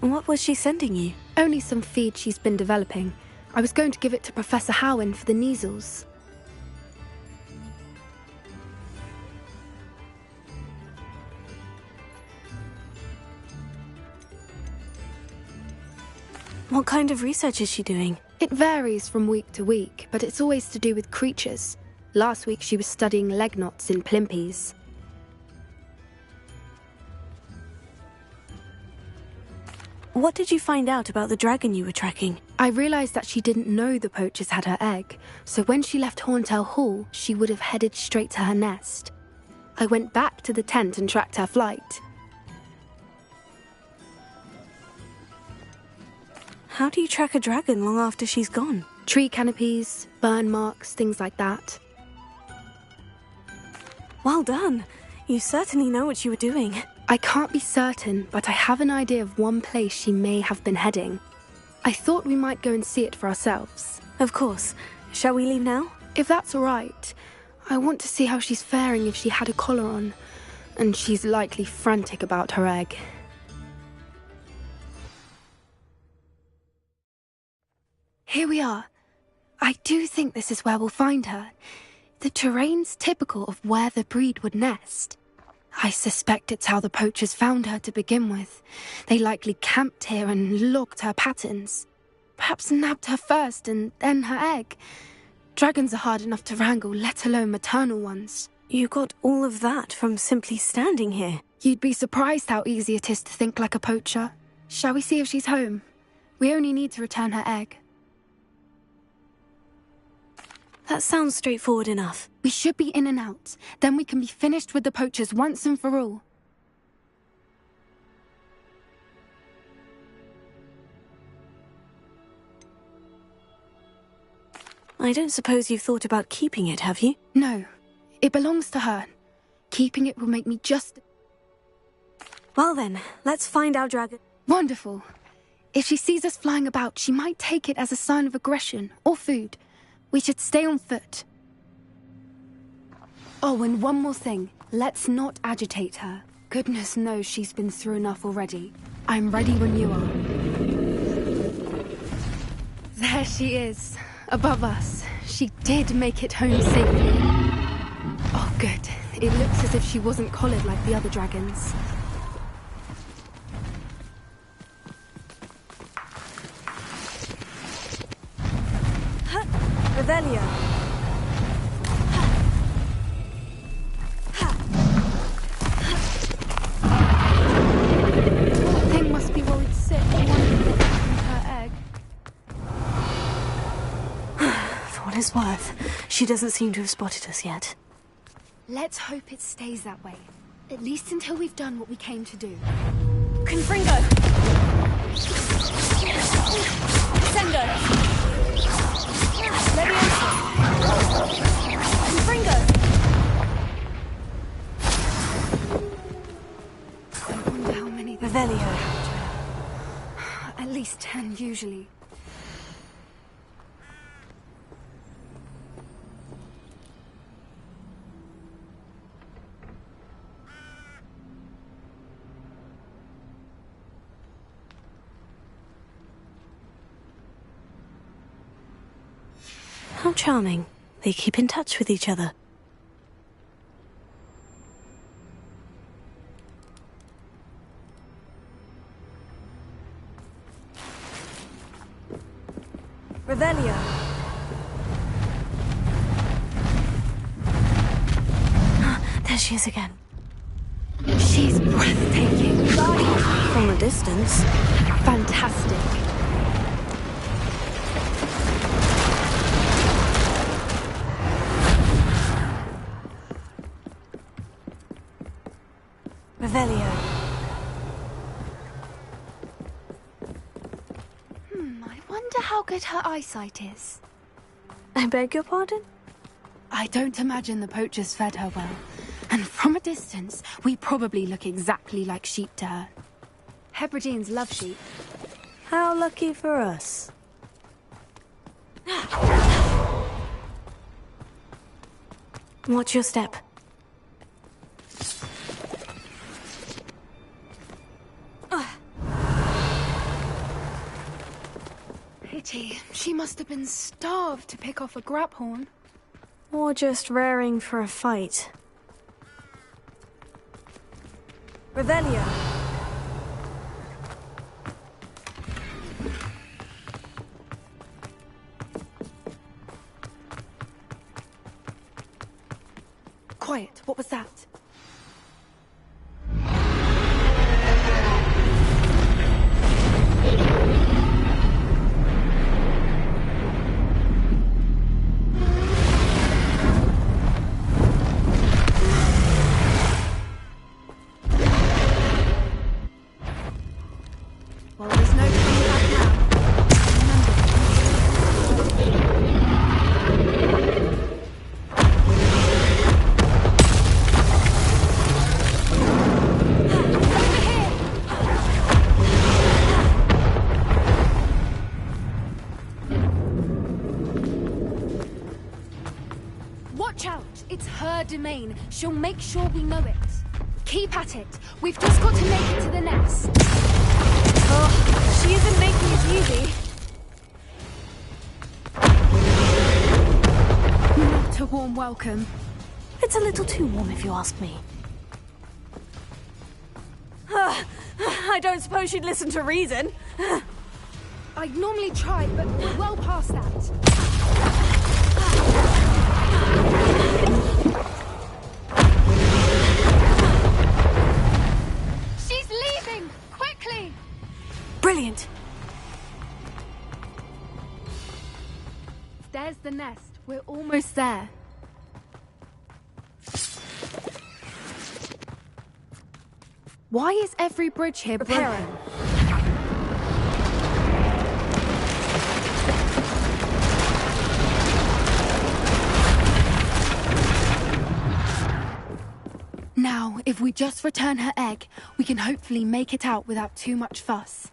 What was she sending you? Only some feed she's been developing. I was going to give it to Professor Howen for the measles. What kind of research is she doing? It varies from week to week, but it's always to do with creatures. Last week she was studying leg knots in plimpies. What did you find out about the dragon you were tracking? I realised that she didn't know the poachers had her egg, so when she left Horntail Hall, she would have headed straight to her nest. I went back to the tent and tracked her flight. How do you track a dragon long after she's gone? Tree canopies, burn marks, things like that. Well done. You certainly know what you were doing. I can't be certain, but I have an idea of one place she may have been heading. I thought we might go and see it for ourselves. Of course. Shall we leave now? If that's all right. I want to see how she's faring if she had a collar on. And she's likely frantic about her egg. Here we are. I do think this is where we'll find her. The terrain's typical of where the breed would nest. I suspect it's how the poachers found her to begin with. They likely camped here and logged her patterns. Perhaps nabbed her first and then her egg. Dragons are hard enough to wrangle, let alone maternal ones. You got all of that from simply standing here. You'd be surprised how easy it is to think like a poacher. Shall we see if she's home? We only need to return her egg. That sounds straightforward enough. We should be in and out. Then we can be finished with the poachers once and for all. I don't suppose you've thought about keeping it, have you? No. It belongs to her. Keeping it will make me just... Well then, let's find our dragon. Wonderful. If she sees us flying about, she might take it as a sign of aggression or food. We should stay on foot. Oh, and one more thing. Let's not agitate her. Goodness knows she's been through enough already. I'm ready when you are. There she is, above us. She did make it home safely. Oh, good. It looks as if she wasn't collared like the other dragons. Revelio. That thing must be worried sick. Wondering what happened to her egg. For what it's worth, she doesn't seem to have spotted us yet. Let's hope it stays that way. At least until we've done what we came to do. Confringo! Sendo! Leviosa! Confringo! I wonder how many... Revelio. At least 10, usually. How charming. They keep in touch with each other. Revelio. There she is again. She's breathtaking. From a distance. Fantastic. Revelio. I wonder how good her eyesight is. I beg your pardon? I don't imagine the poachers fed her well. And from a distance, we probably look exactly like sheep to her. Hebrideans love sheep. How lucky for us. Watch your step. Pity. She must have been starved to pick off a grabhorn. Or just raring for a fight. Revelio. Quiet. What was that? domain. She'll make sure we know it. Keep at it. We've just got to make it to the nest. Oh, she isn't making it easy. Not a warm welcome. It's a little too warm, if you ask me. I don't suppose she'd listen to reason. I'd normally try, but we're well past that. She's leaving! Quickly! Brilliant. There's the nest. We're almost there. Why is every bridge here broken? Now, if we just return her egg, we can hopefully make it out without too much fuss.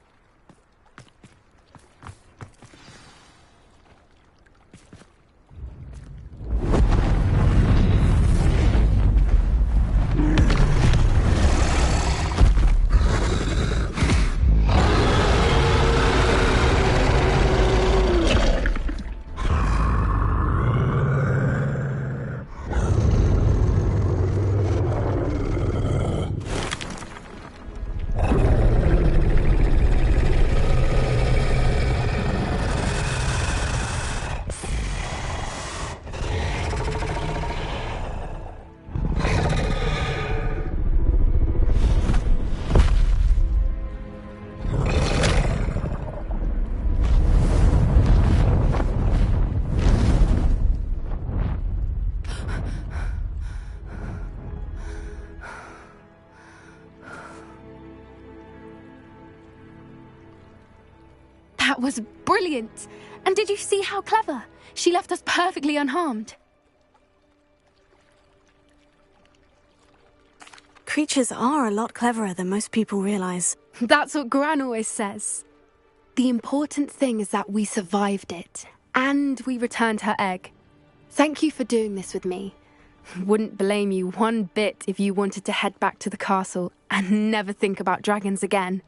That was brilliant! And did you see how clever? She left us perfectly unharmed. Creatures are a lot cleverer than most people realize. That's what Gran always says. The important thing is that we survived it, and we returned her egg. Thank you for doing this with me. Wouldn't blame you one bit if you wanted to head back to the castle and never think about dragons again.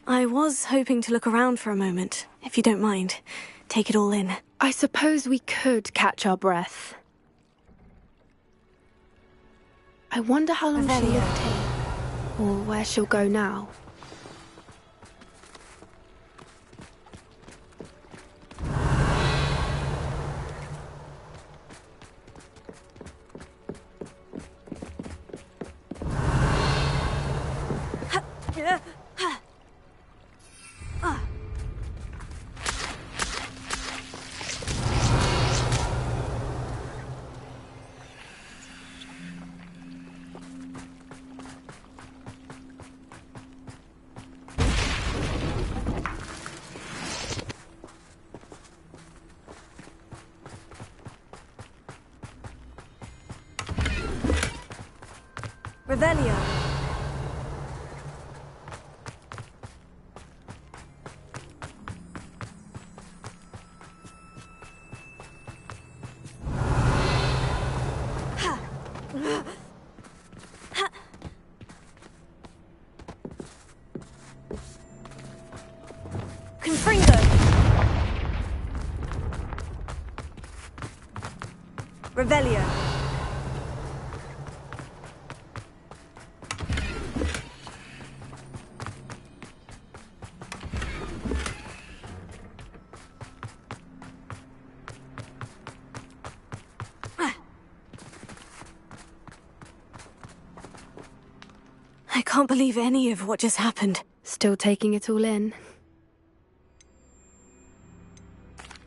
I was hoping to look around for a moment, if you don't mind. Take it all in. I suppose we could catch our breath. I wonder how long she lived here, or where she'll go now. Revelio. Confringo. Revelio. I can't believe any of what just happened. Still taking it all in?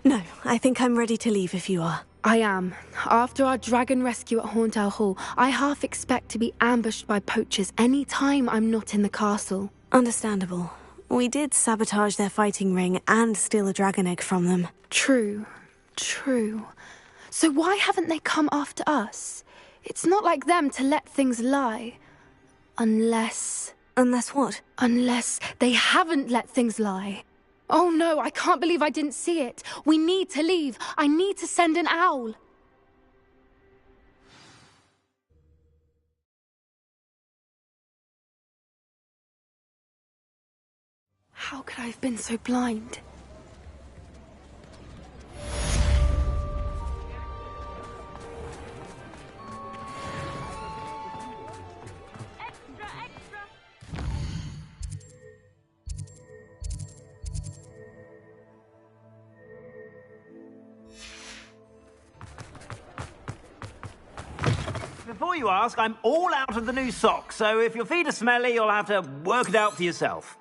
No, I think I'm ready to leave if you are. I am. After our dragon rescue at Hauntow Hall, I half expect to be ambushed by poachers any time I'm not in the castle. Understandable. We did sabotage their fighting ring and steal a dragon egg from them. True. True. So why haven't they come after us? It's not like them to let things lie. Unless... Unless what? Unless they haven't let things lie. Oh no, I can't believe I didn't see it. We need to leave. I need to send an owl. How could I have been so blind? Before you ask, I'm all out of the new socks, so if your feet are smelly, you'll have to work it out for yourself.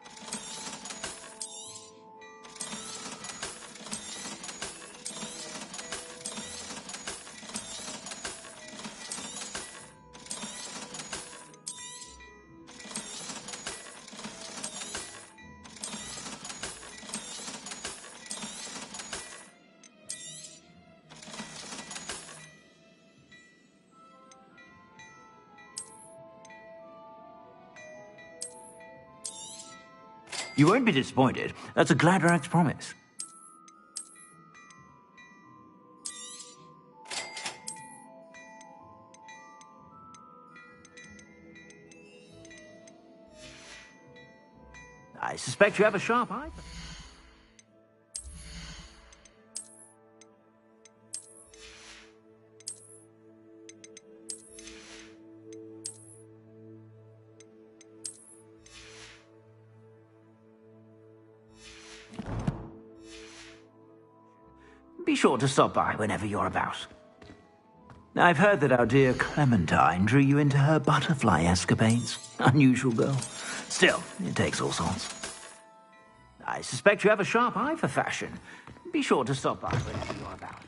You won't be disappointed. That's a Gladrax promise. I suspect you have a sharp eye. Be sure to stop by whenever you're about. I've heard that our dear Clementine drew you into her butterfly escapades. Unusual girl. Still, it takes all sorts. I suspect you have a sharp eye for fashion. Be sure to stop by whenever you're about.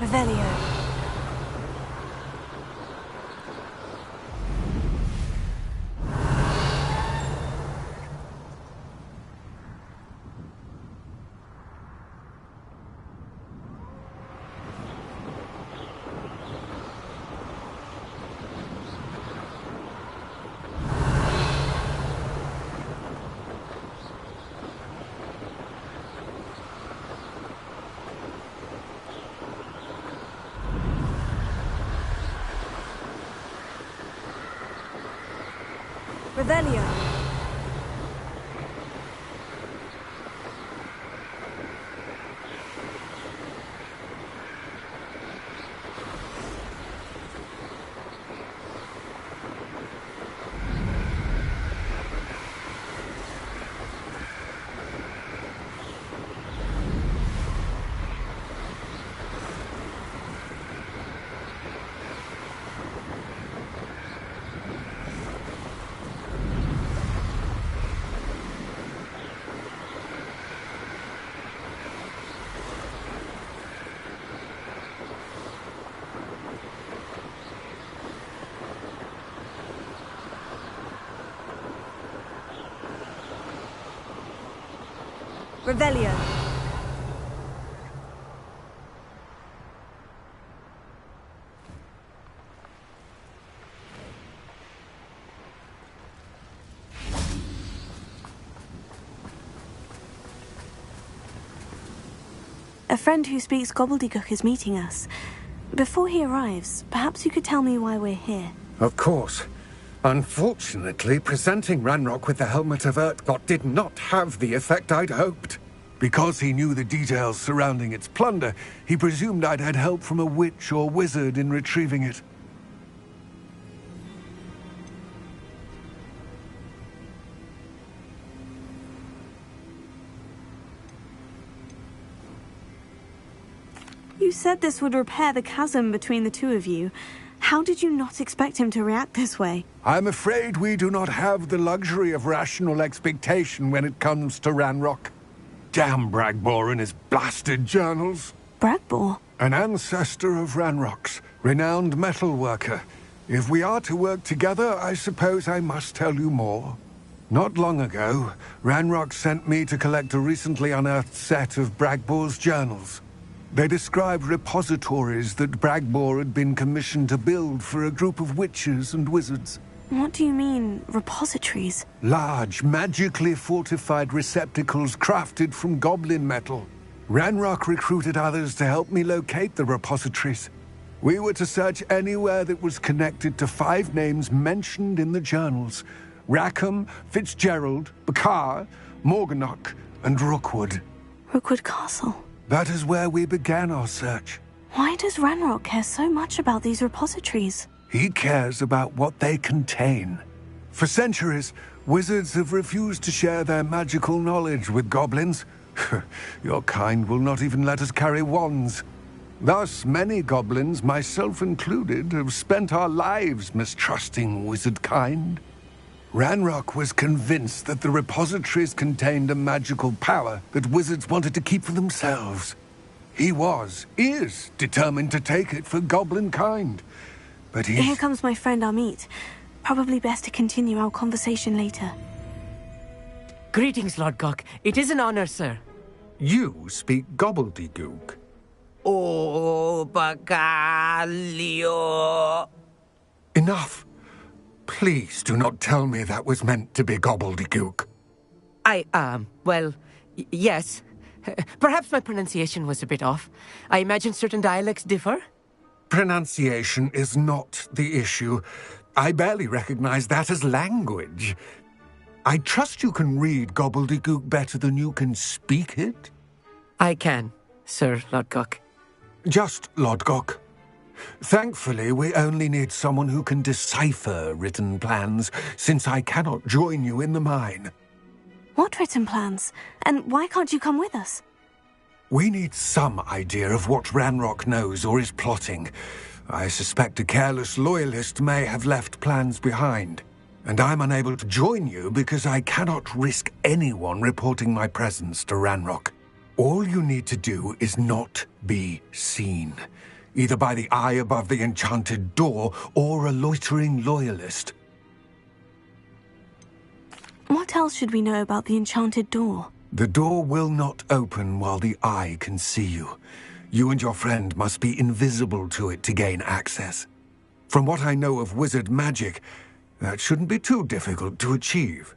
Revelio. Revelio. Revelio. A friend who speaks gobbledygook is meeting us. Before he arrives, perhaps you could tell me why we're here. Of course. Unfortunately, presenting Ranrock with the Helmet of Urtkot did not have the effect I'd hoped. Because he knew the details surrounding its plunder, he presumed I'd had help from a witch or wizard in retrieving it. You said this would repair the chasm between the two of you. How did you not expect him to react this way? I'm afraid we do not have the luxury of rational expectation when it comes to Ranrock. Damn Bragbor and his blasted journals. Bragbor? An ancestor of Ranrock's, renowned metal worker. If we are to work together, I suppose I must tell you more. Not long ago, Ranrock sent me to collect a recently unearthed set of Bragbor's journals. They described repositories that Bragbor had been commissioned to build for a group of witches and wizards. What do you mean, repositories? Large, magically fortified receptacles crafted from goblin metal. Ranrock recruited others to help me locate the repositories. We were to search anywhere that was connected to 5 names mentioned in the journals: Rackham, Fitzgerald, Bakar, Morganach, and Rookwood. Rookwood Castle. That is where we began our search. Why does Ranrock care so much about these repositories? He cares about what they contain. For centuries, wizards have refused to share their magical knowledge with goblins. Your kind will not even let us carry wands. Thus, many goblins, myself included, have spent our lives mistrusting wizard kind. Ranrock was convinced that the repositories contained a magical power that wizards wanted to keep for themselves. He is determined to take it for goblin kind. But Here comes my friend Amit. Probably best to continue our conversation later. Greetings, Lord Gok. It is an honor, sir. You speak gobbledygook. Oh, Bagalio. Enough. Please do not tell me that was meant to be gobbledygook. Yes. Perhaps my pronunciation was a bit off. I imagine certain dialects differ. Pronunciation is not the issue. I barely recognize that as language. I trust you can read gobbledygook better than you can speak it? I can, Sir Lodgok. Just Lodgok. Thankfully, we only need someone who can decipher written plans, since I cannot join you in the mine. What written plans? And why can't you come with us? We need some idea of what Ranrock knows or is plotting. I suspect a careless loyalist may have left plans behind. And I'm unable to join you because I cannot risk anyone reporting my presence to Ranrock. All you need to do is not be seen, either by the eye above the enchanted door or a loitering loyalist. What else should we know about the enchanted door? The door will not open while the eye can see you. You and your friend must be invisible to it to gain access. From what I know of wizard magic, that shouldn't be too difficult to achieve.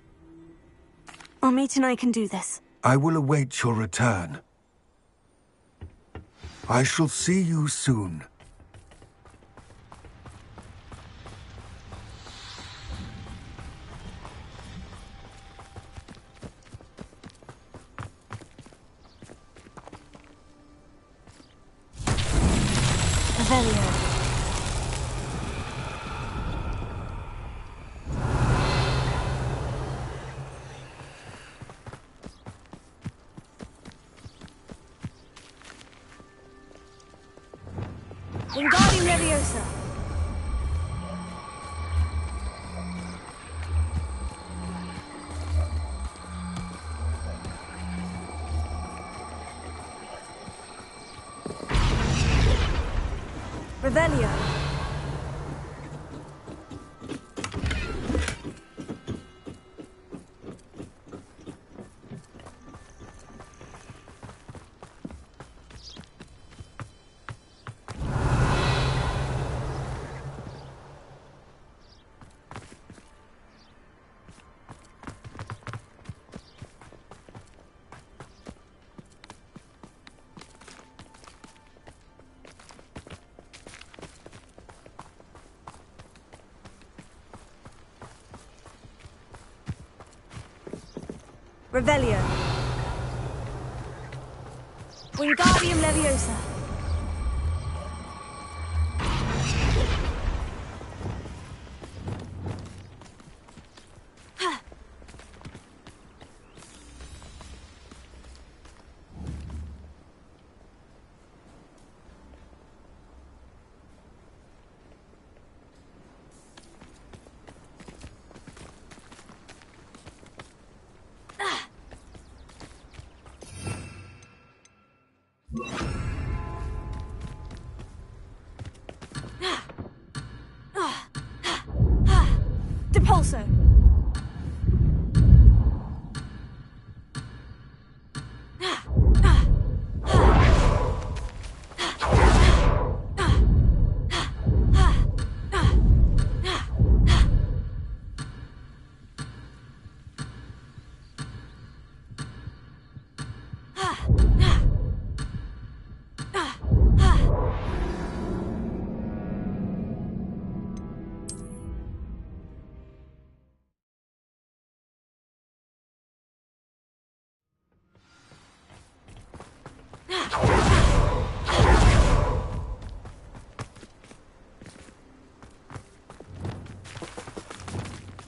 Amit and I can do this. I will await your return. I shall see you soon. Revelio. Wingardium Leviosa. Revelio. Revelio. Wingardium Leviosa. Depulso.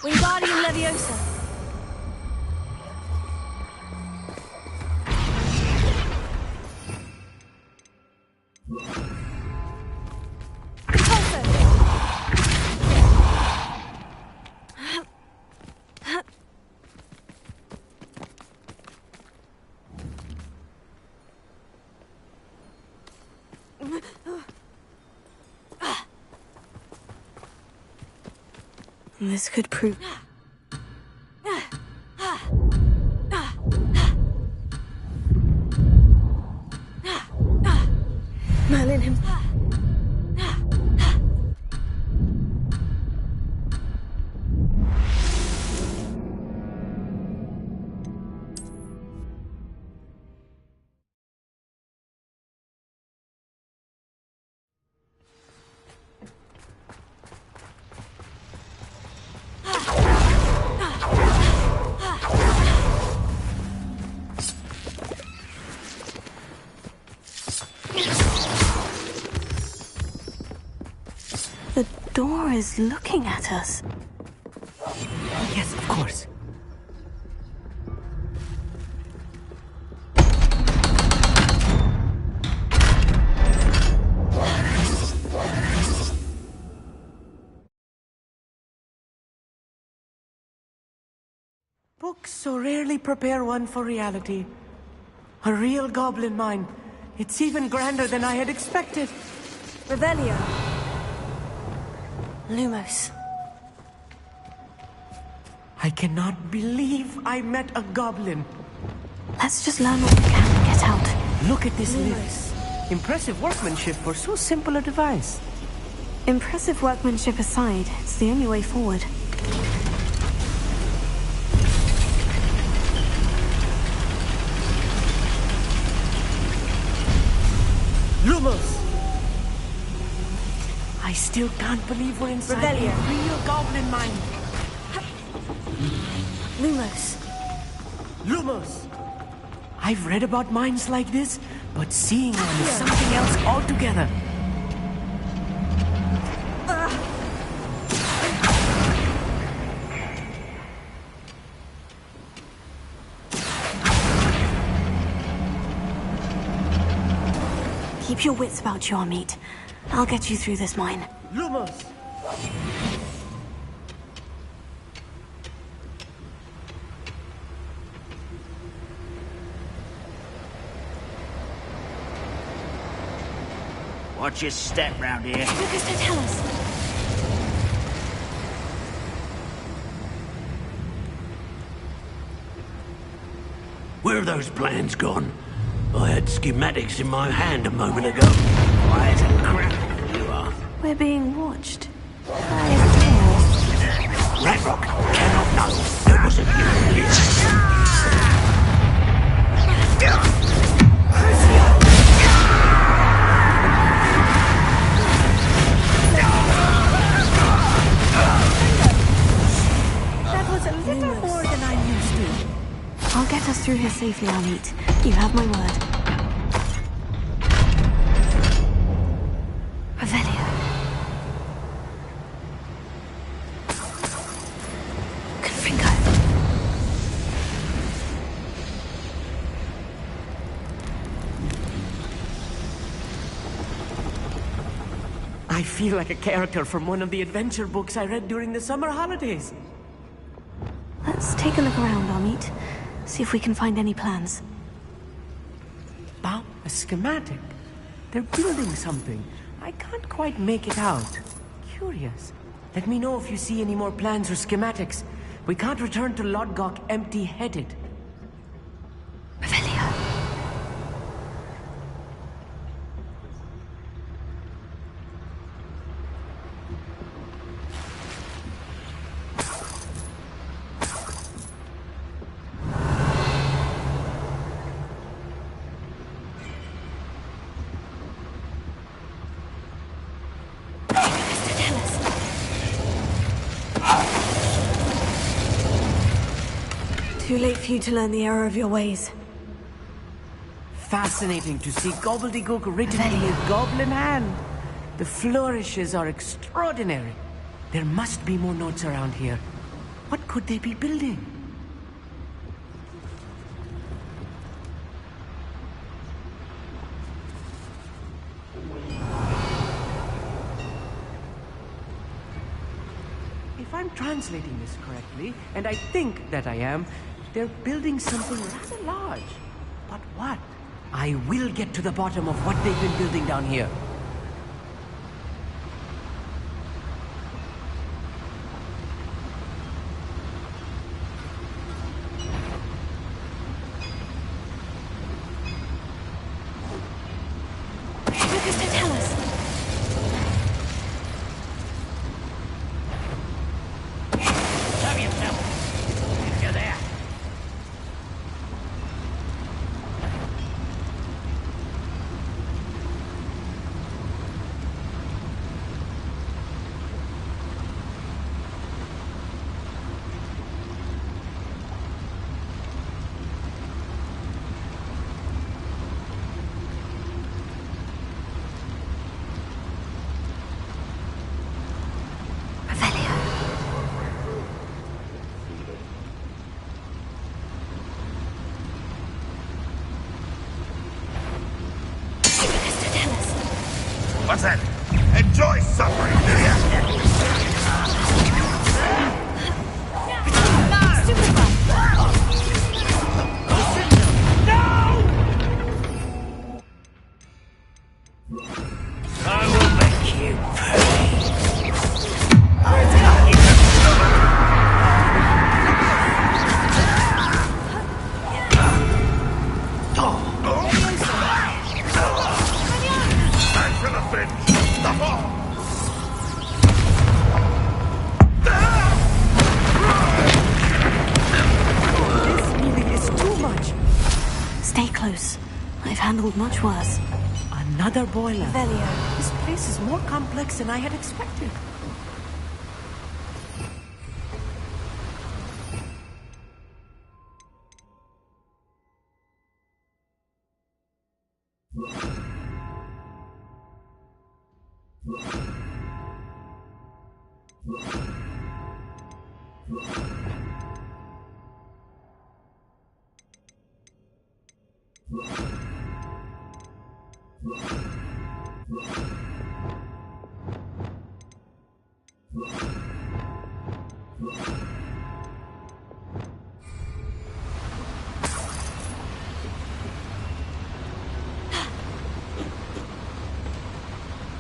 Wingardium Leviosa. This could prove... Merlin himself. The door is looking at us. Yes, of course. Books so rarely prepare one for reality. A real goblin mine. It's even grander than I had expected. Revelio. Lumos. I cannot believe I met a goblin. Let's just learn what we can and get out. Look at this lift. Impressive workmanship for so simple a device. Impressive workmanship aside, it's the only way forward. Lumos! I still can't believe we're inside Revelio. a real goblin mine. Lumos. Lumos! I've read about mines like this, but seeing one is something else altogether. Keep your wits about you, Amit. I'll get you through this mine. Lumos! Watch your step round here. Lucas, don't tell us. Where are those plans gone? I had schematics in my hand a moment ago. Quiet and crap you are. We're being watched. Ratrock cannot know there was a human here. That was a little more than I'm used to. I'll get us through here safely, Amit. You have my word. Revelio. Confringo. I feel like a character from one of the adventure books I read during the summer holidays. Let's take a look around, Amit. See if we can find any plans. Wow, a schematic. They're building something. I can't quite make it out. Curious. Let me know if you see any more plans or schematics. We can't return to Lodgok empty-headed. Revelio. Too late for you to learn the error of your ways. Fascinating to see gobbledygook written in a goblin hand. The flourishes are extraordinary. There must be more notes around here. What could they be building? If I'm translating this correctly, and I think that I am, they're building something rather large. But what? I will get to the bottom of what they've been building down here. Lucas, don't tell us. Show yourself. If you're there. What's that? Enjoy suffering, do ya? Stupid one. No! handled much worse. Another boiler. Revelio. This place is more complex than I had expected.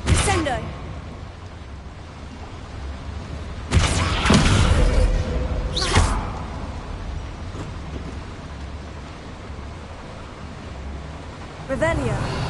Descendo. Revelio.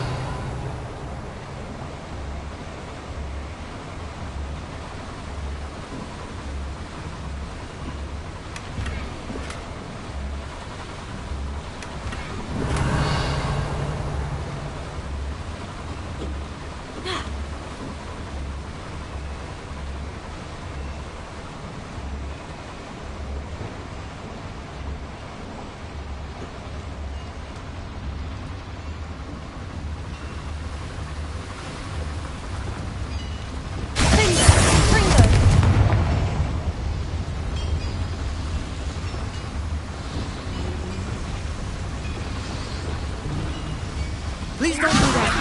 Please don't do that.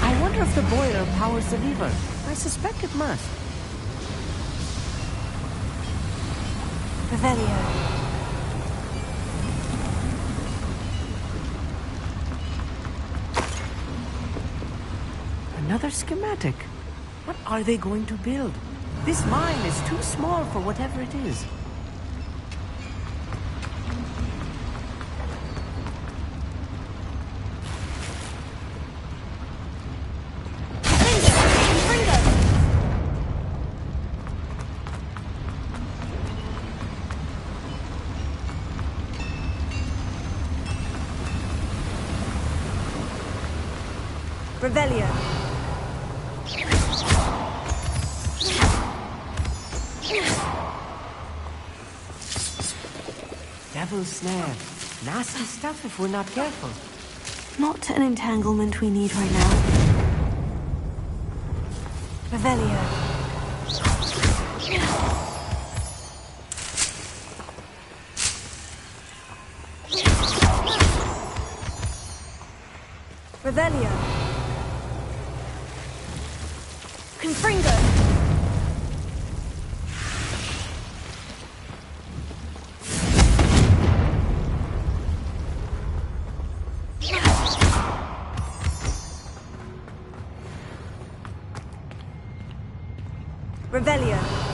I wonder if the boiler powers the lever. I suspect it must. Revelio. Another schematic. What are they going to build? This mine is too small for whatever it is. Revelio. Devil's snare. Nasty stuff if we're not careful. Not an entanglement we need right now. Revelio. Revelio. Confringo. Revelio.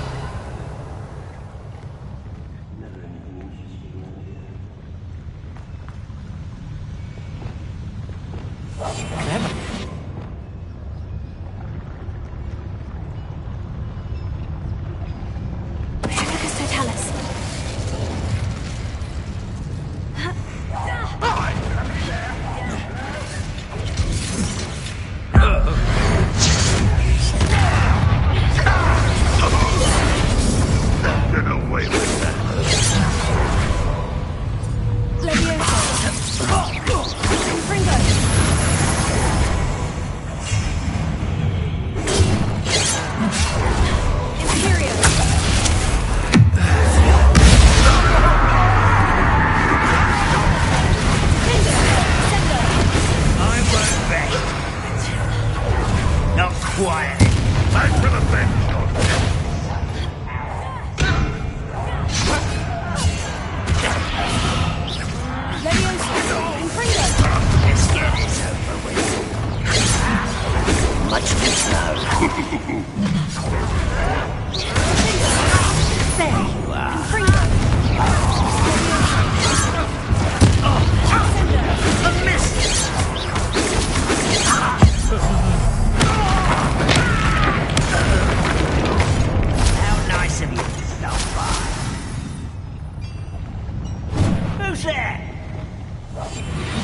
Who's there?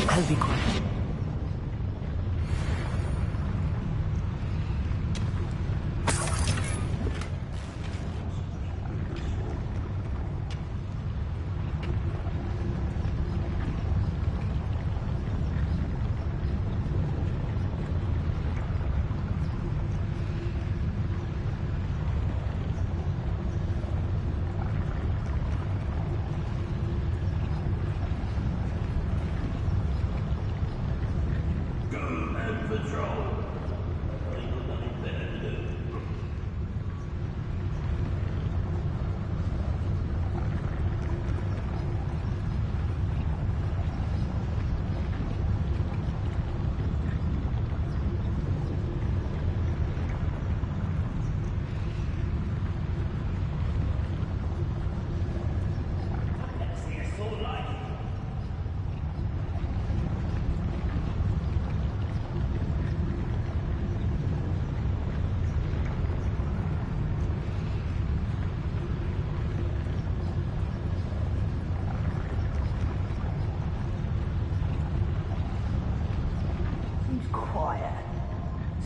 I'll be quiet.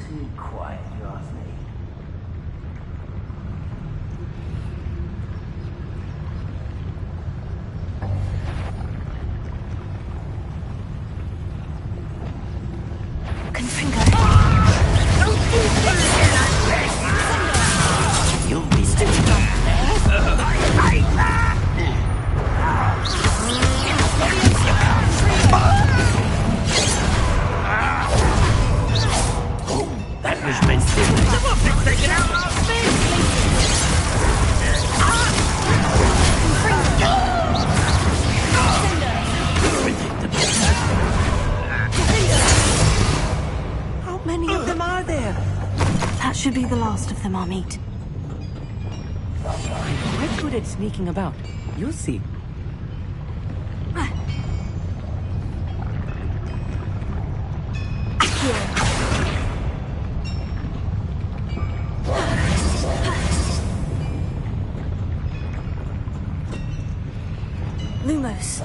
Too quiet, you ask me. You'll be stupid. That was meant to be. How many of them are there? That should be the last of them, Amit. I'm quite good at sneaking about. You'll see. Lumos.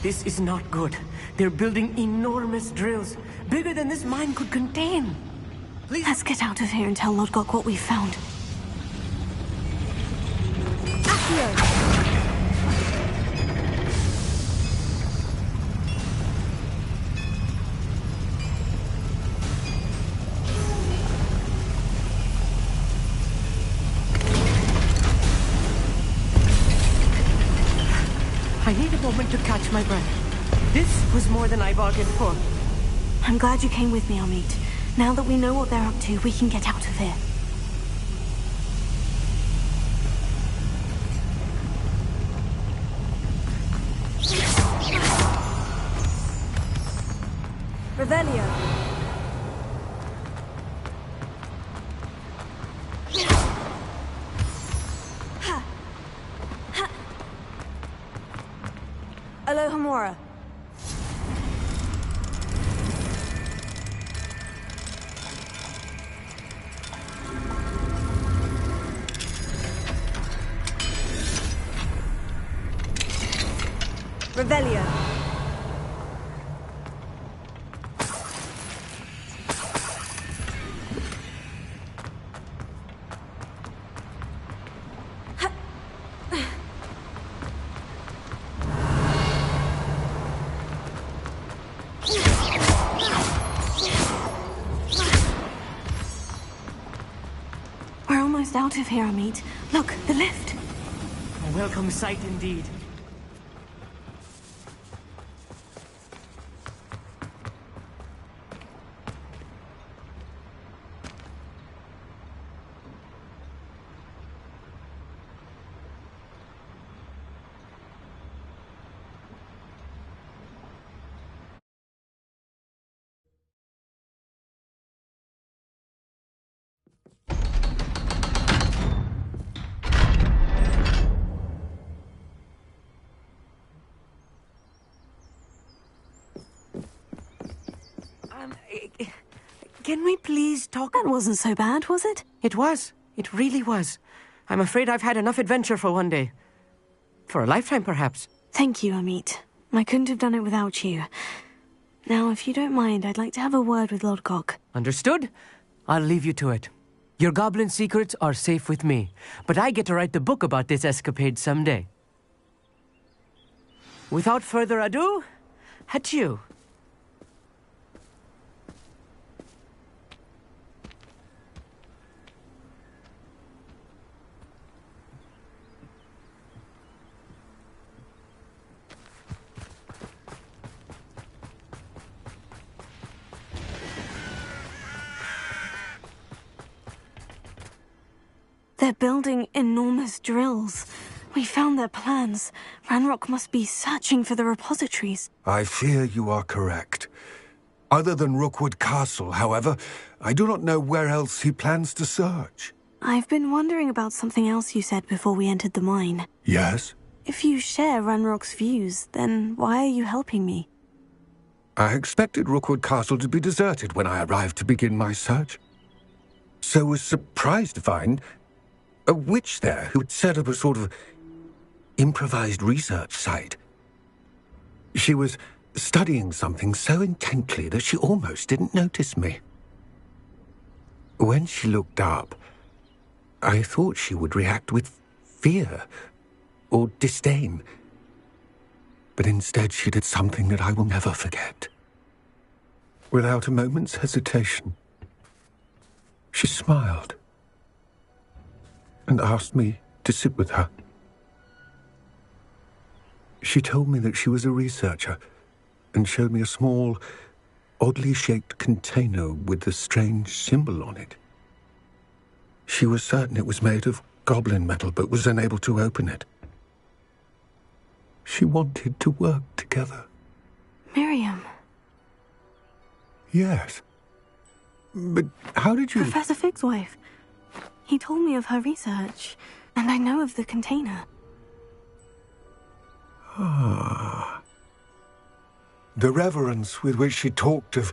This is not good. They're building enormous drills, bigger than this mine could contain. Let's get out of here and tell Lodgok what we've found. I need a moment to catch my breath. This was more than I bargained for. I'm glad you came with me, Amit. Now that we know what they're up to, we can get out of here. Revelio. Alohomora. Revelio. We're almost out of here, Amit. Look, the lift. A welcome sight indeed. can we please talk? That wasn't so bad, was it? It was. It really was. I'm afraid I've had enough adventure for one day. For a lifetime, perhaps. Thank you, Amit. I couldn't have done it without you. Now, if you don't mind, I'd like to have a word with Lodgok. Understood? I'll leave you to it. Your goblin secrets are safe with me, but I get to write the book about this escapade someday. Without further ado, adieu. They're building enormous drills. We found their plans. Ranrock must be searching for the repositories. I fear you are correct. Other than Rookwood Castle, however, I do not know where else he plans to search. I've been wondering about something else you said before we entered the mine. Yes? If you share Ranrock's views, then why are you helping me? I expected Rookwood Castle to be deserted when I arrived to begin my search. So was surprised to find a witch there who had set up a sort of improvised research site. She was studying something so intently that she almost didn't notice me. When she looked up, I thought she would react with fear or disdain. But instead she did something that I will never forget. Without a moment's hesitation, she smiled and asked me to sit with her. She told me that she was a researcher and showed me a small, oddly shaped container with a strange symbol on it. She was certain it was made of goblin metal, but was unable to open it. She wanted to work together. Miriam. Yes. But how did you... Professor Fig's wife. He told me of her research, and I know of the container. Ah. The reverence with which she talked of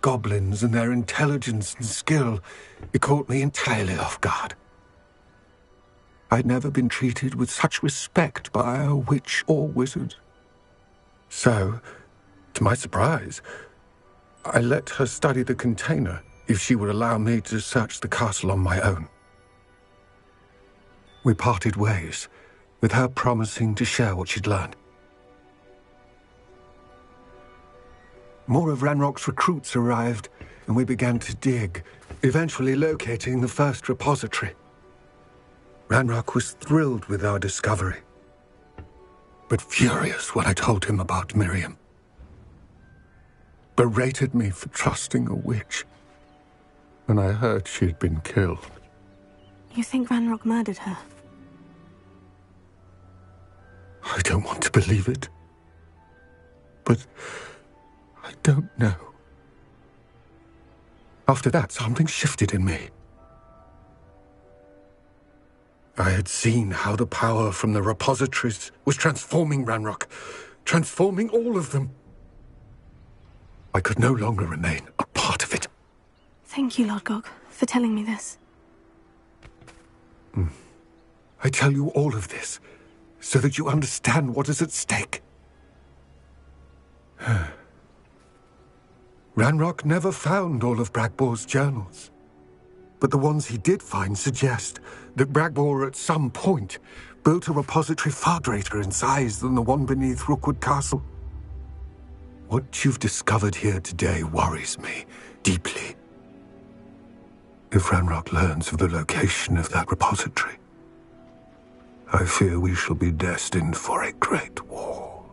goblins and their intelligence and skill, it caught me entirely off guard. I'd never been treated with such respect by a witch or wizard. So, to my surprise, I let her study the container if she would allow me to search the castle on my own. We parted ways, with her promising to share what she'd learned. More of Ranrock's recruits arrived, and we began to dig, eventually locating the first repository. Ranrock was thrilled with our discovery, but furious when I told him about Miriam. Berated me for trusting a witch when I heard she had been killed. You think Ranrock murdered her? I don't want to believe it, but I don't know. After that, something shifted in me. I had seen how the power from the repositories was transforming Ranrock, transforming all of them. I could no longer remain a part of it. Thank you, Lodgok, for telling me this. I tell you all of this so that you understand what is at stake. Ranrock never found all of Bragbor's journals, but the ones he did find suggest that Bragbor at some point built a repository far greater in size than the one beneath Rookwood Castle. What you've discovered here today worries me deeply. If Ranrock learns of the location of that repository, I fear we shall be destined for a great war.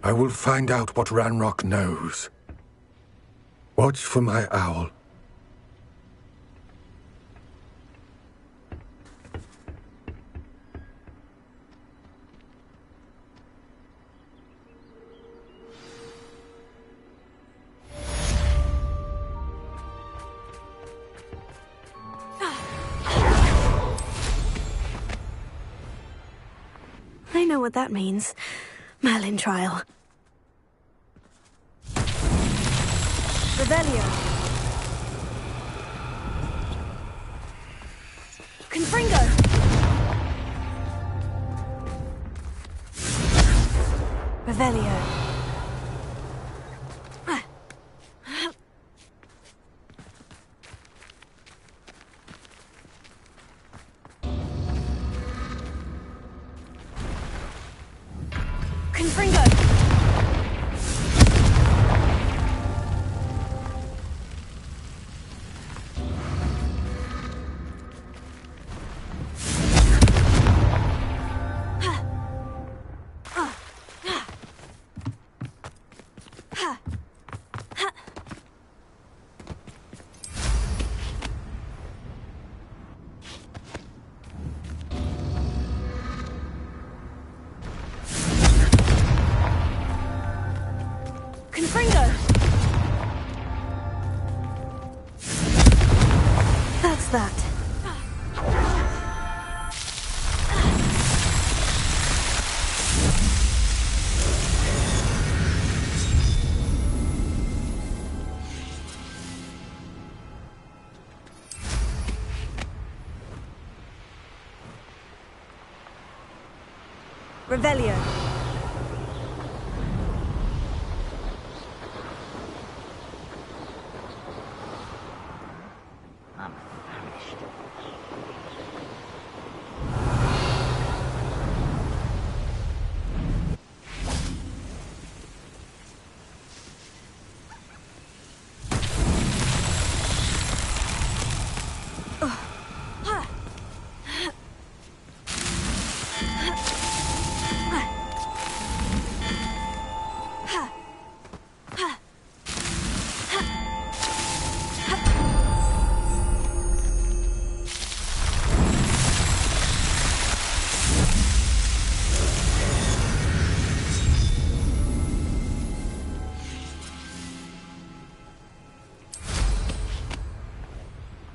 I will find out what Ranrock knows. Watch for my owl. I know what that means. Merlin trial. Revelio. Confringo. Revelio. Confringo. That's that. Revelio.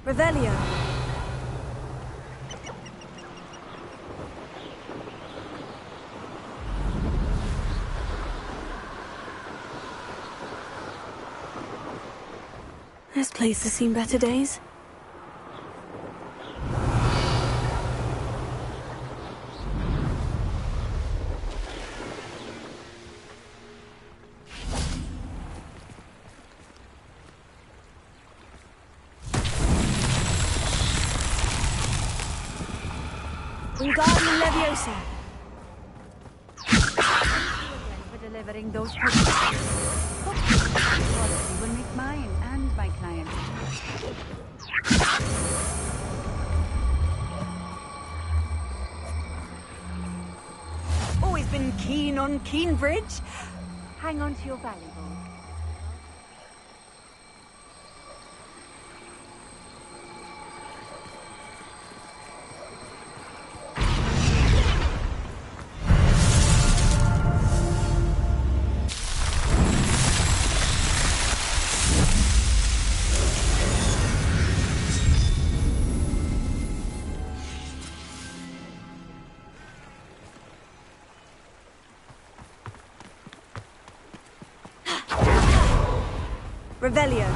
Revelio. This place has seen better days. Wingardium Leviosa. For delivering those quality will meet mine and my client. Always been keen on Keenbridge. Hang on to your valuables. Revelio.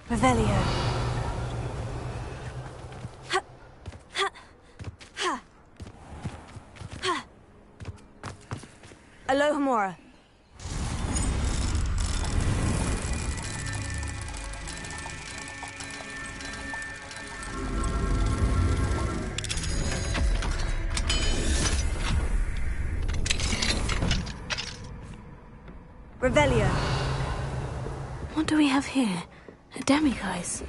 Revelio. Alohomora. Revelio. What do we have here? A demiguise.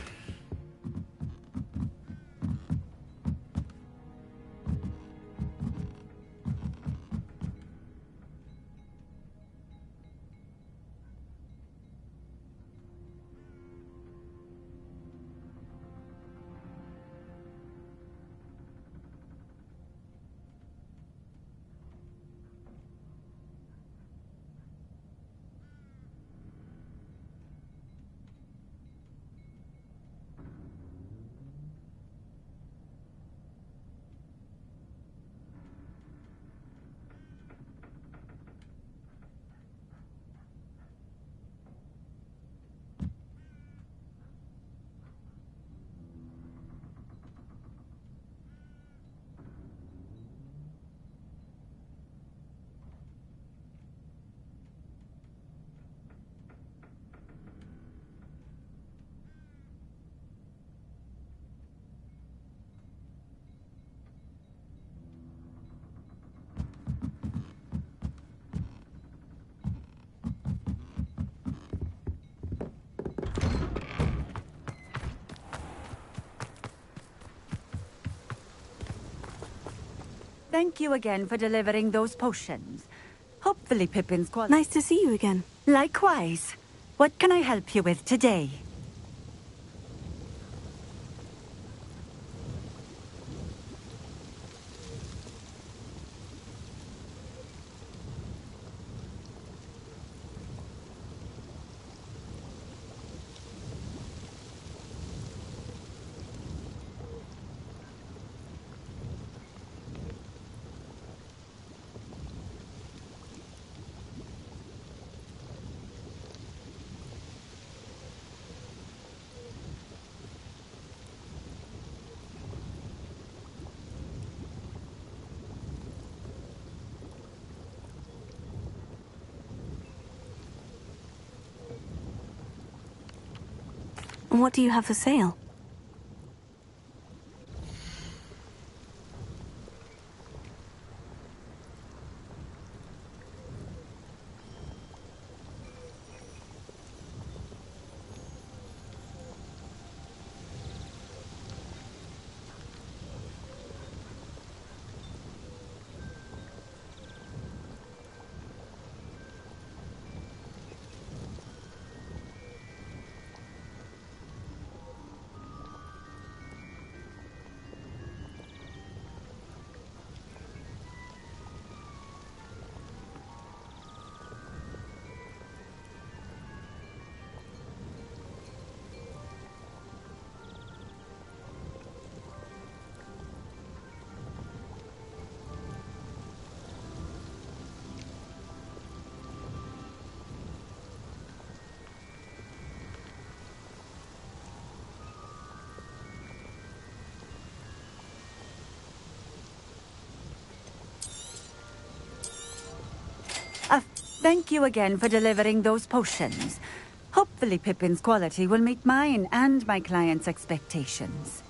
thank you again for delivering those potions. Hopefully Pippin's quality... Nice to see you again. Likewise. What can I help you with today? What do you have for sale? Thank you again for delivering those potions. Hopefully Pippin's quality will meet mine and my client's expectations.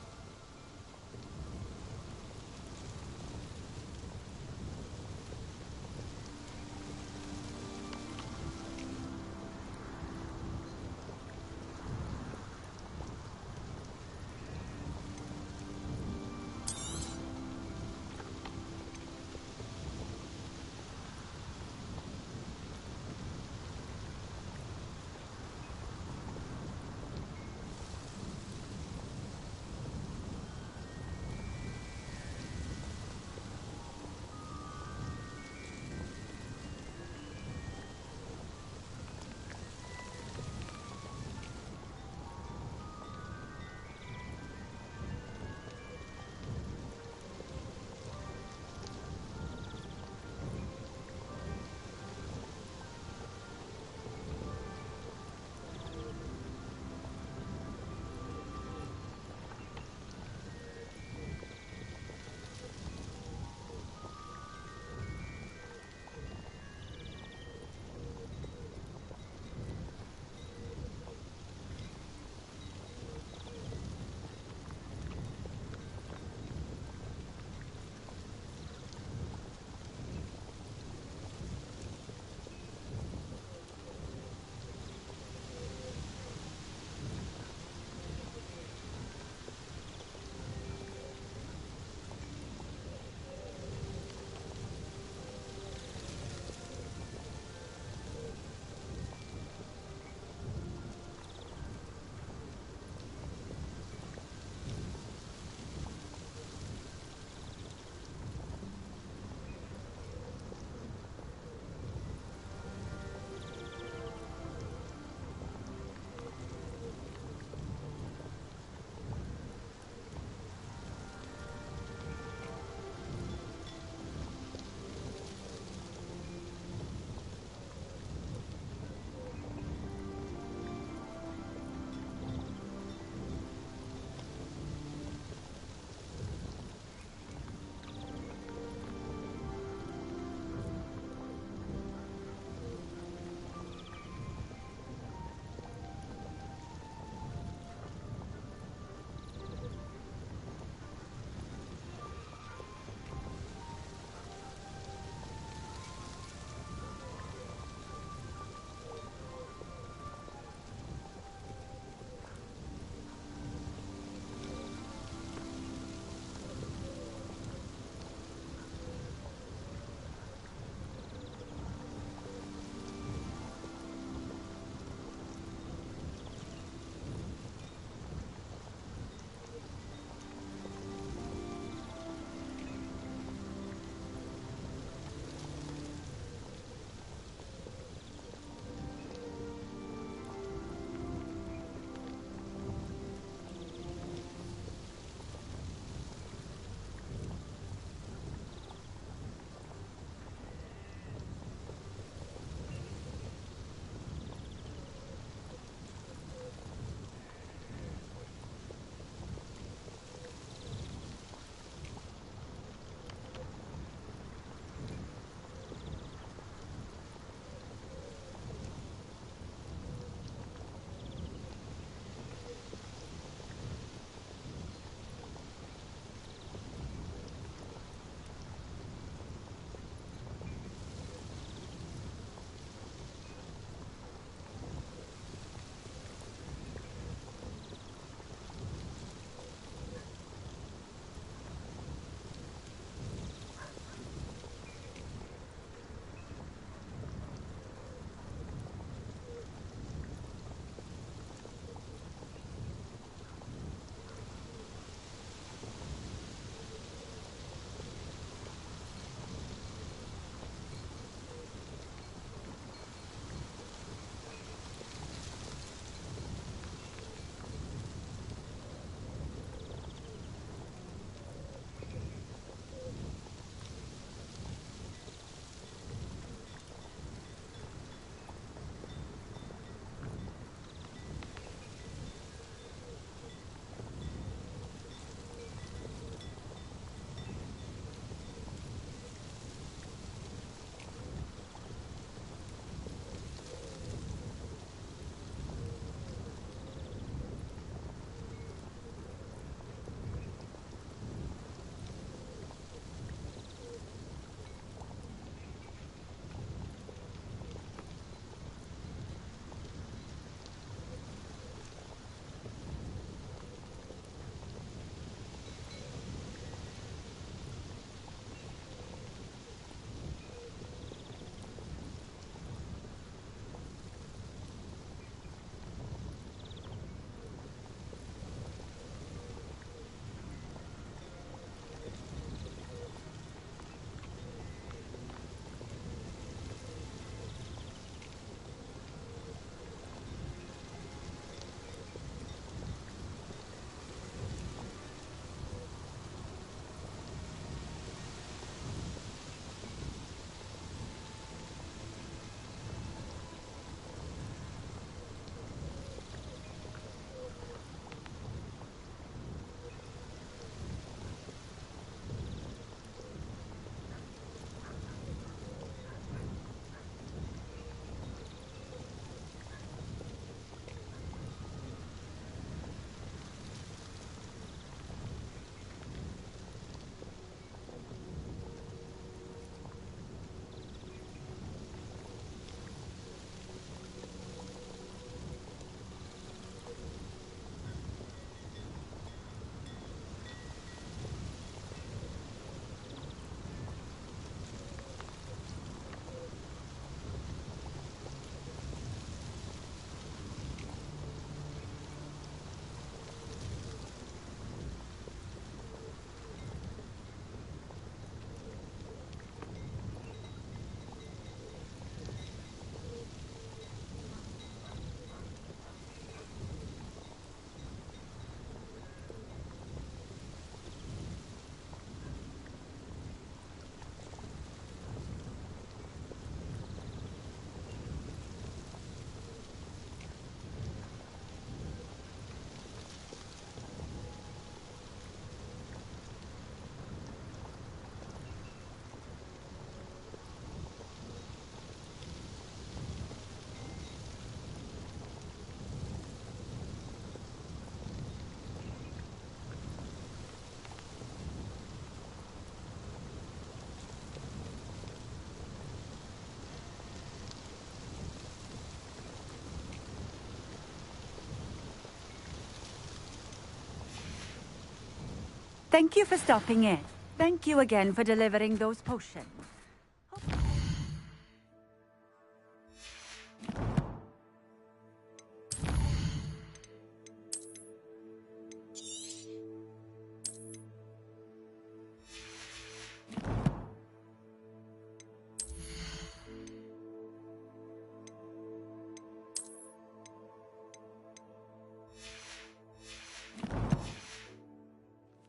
Thank you for stopping in. Thank you again for delivering those potions.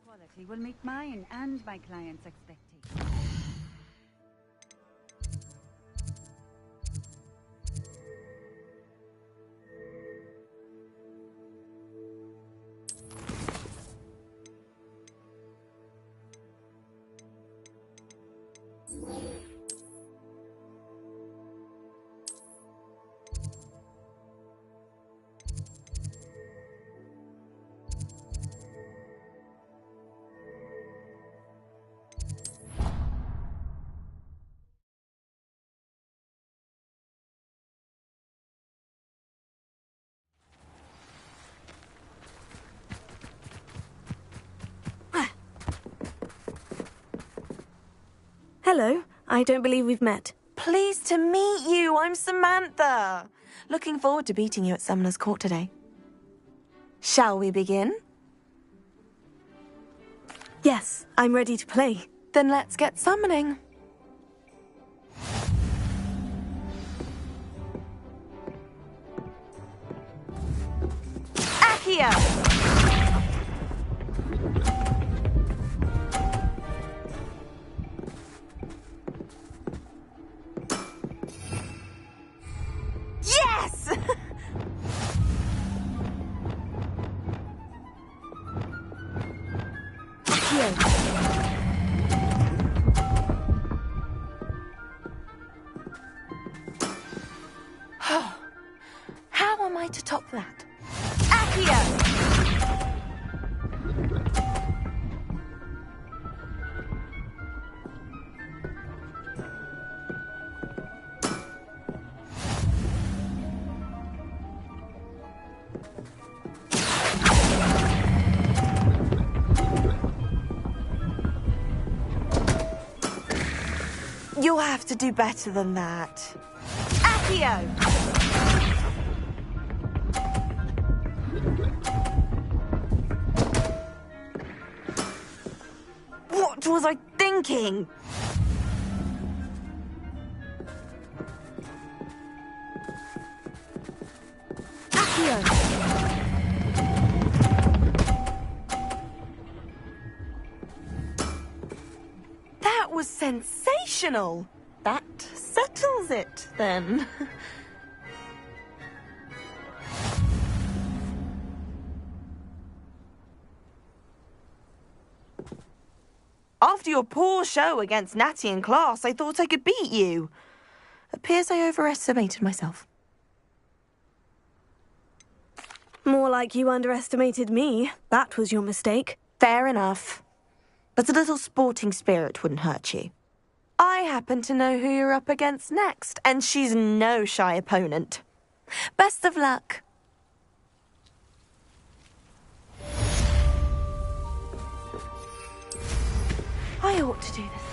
Quality will meet mine and my client's expectations. Hello. I don't believe we've met. Pleased to meet you. I'm Samantha. Looking forward to beating you at Summoner's Court today. Shall we begin? Yes, I'm ready to play. Then let's get summoning. Accio! Yes! How am I to top that? Accio! You'll have to do better than that. Accio! What was I thinking? Accio! That was sensational. That settles it, then. After your poor show against Natty in class, I thought I could beat you. Appears I overestimated myself. More like you underestimated me. That was your mistake. Fair enough. But a little sporting spirit wouldn't hurt you. I happen to know who you're up against next, and she's no shy opponent. Best of luck. I ought to do this.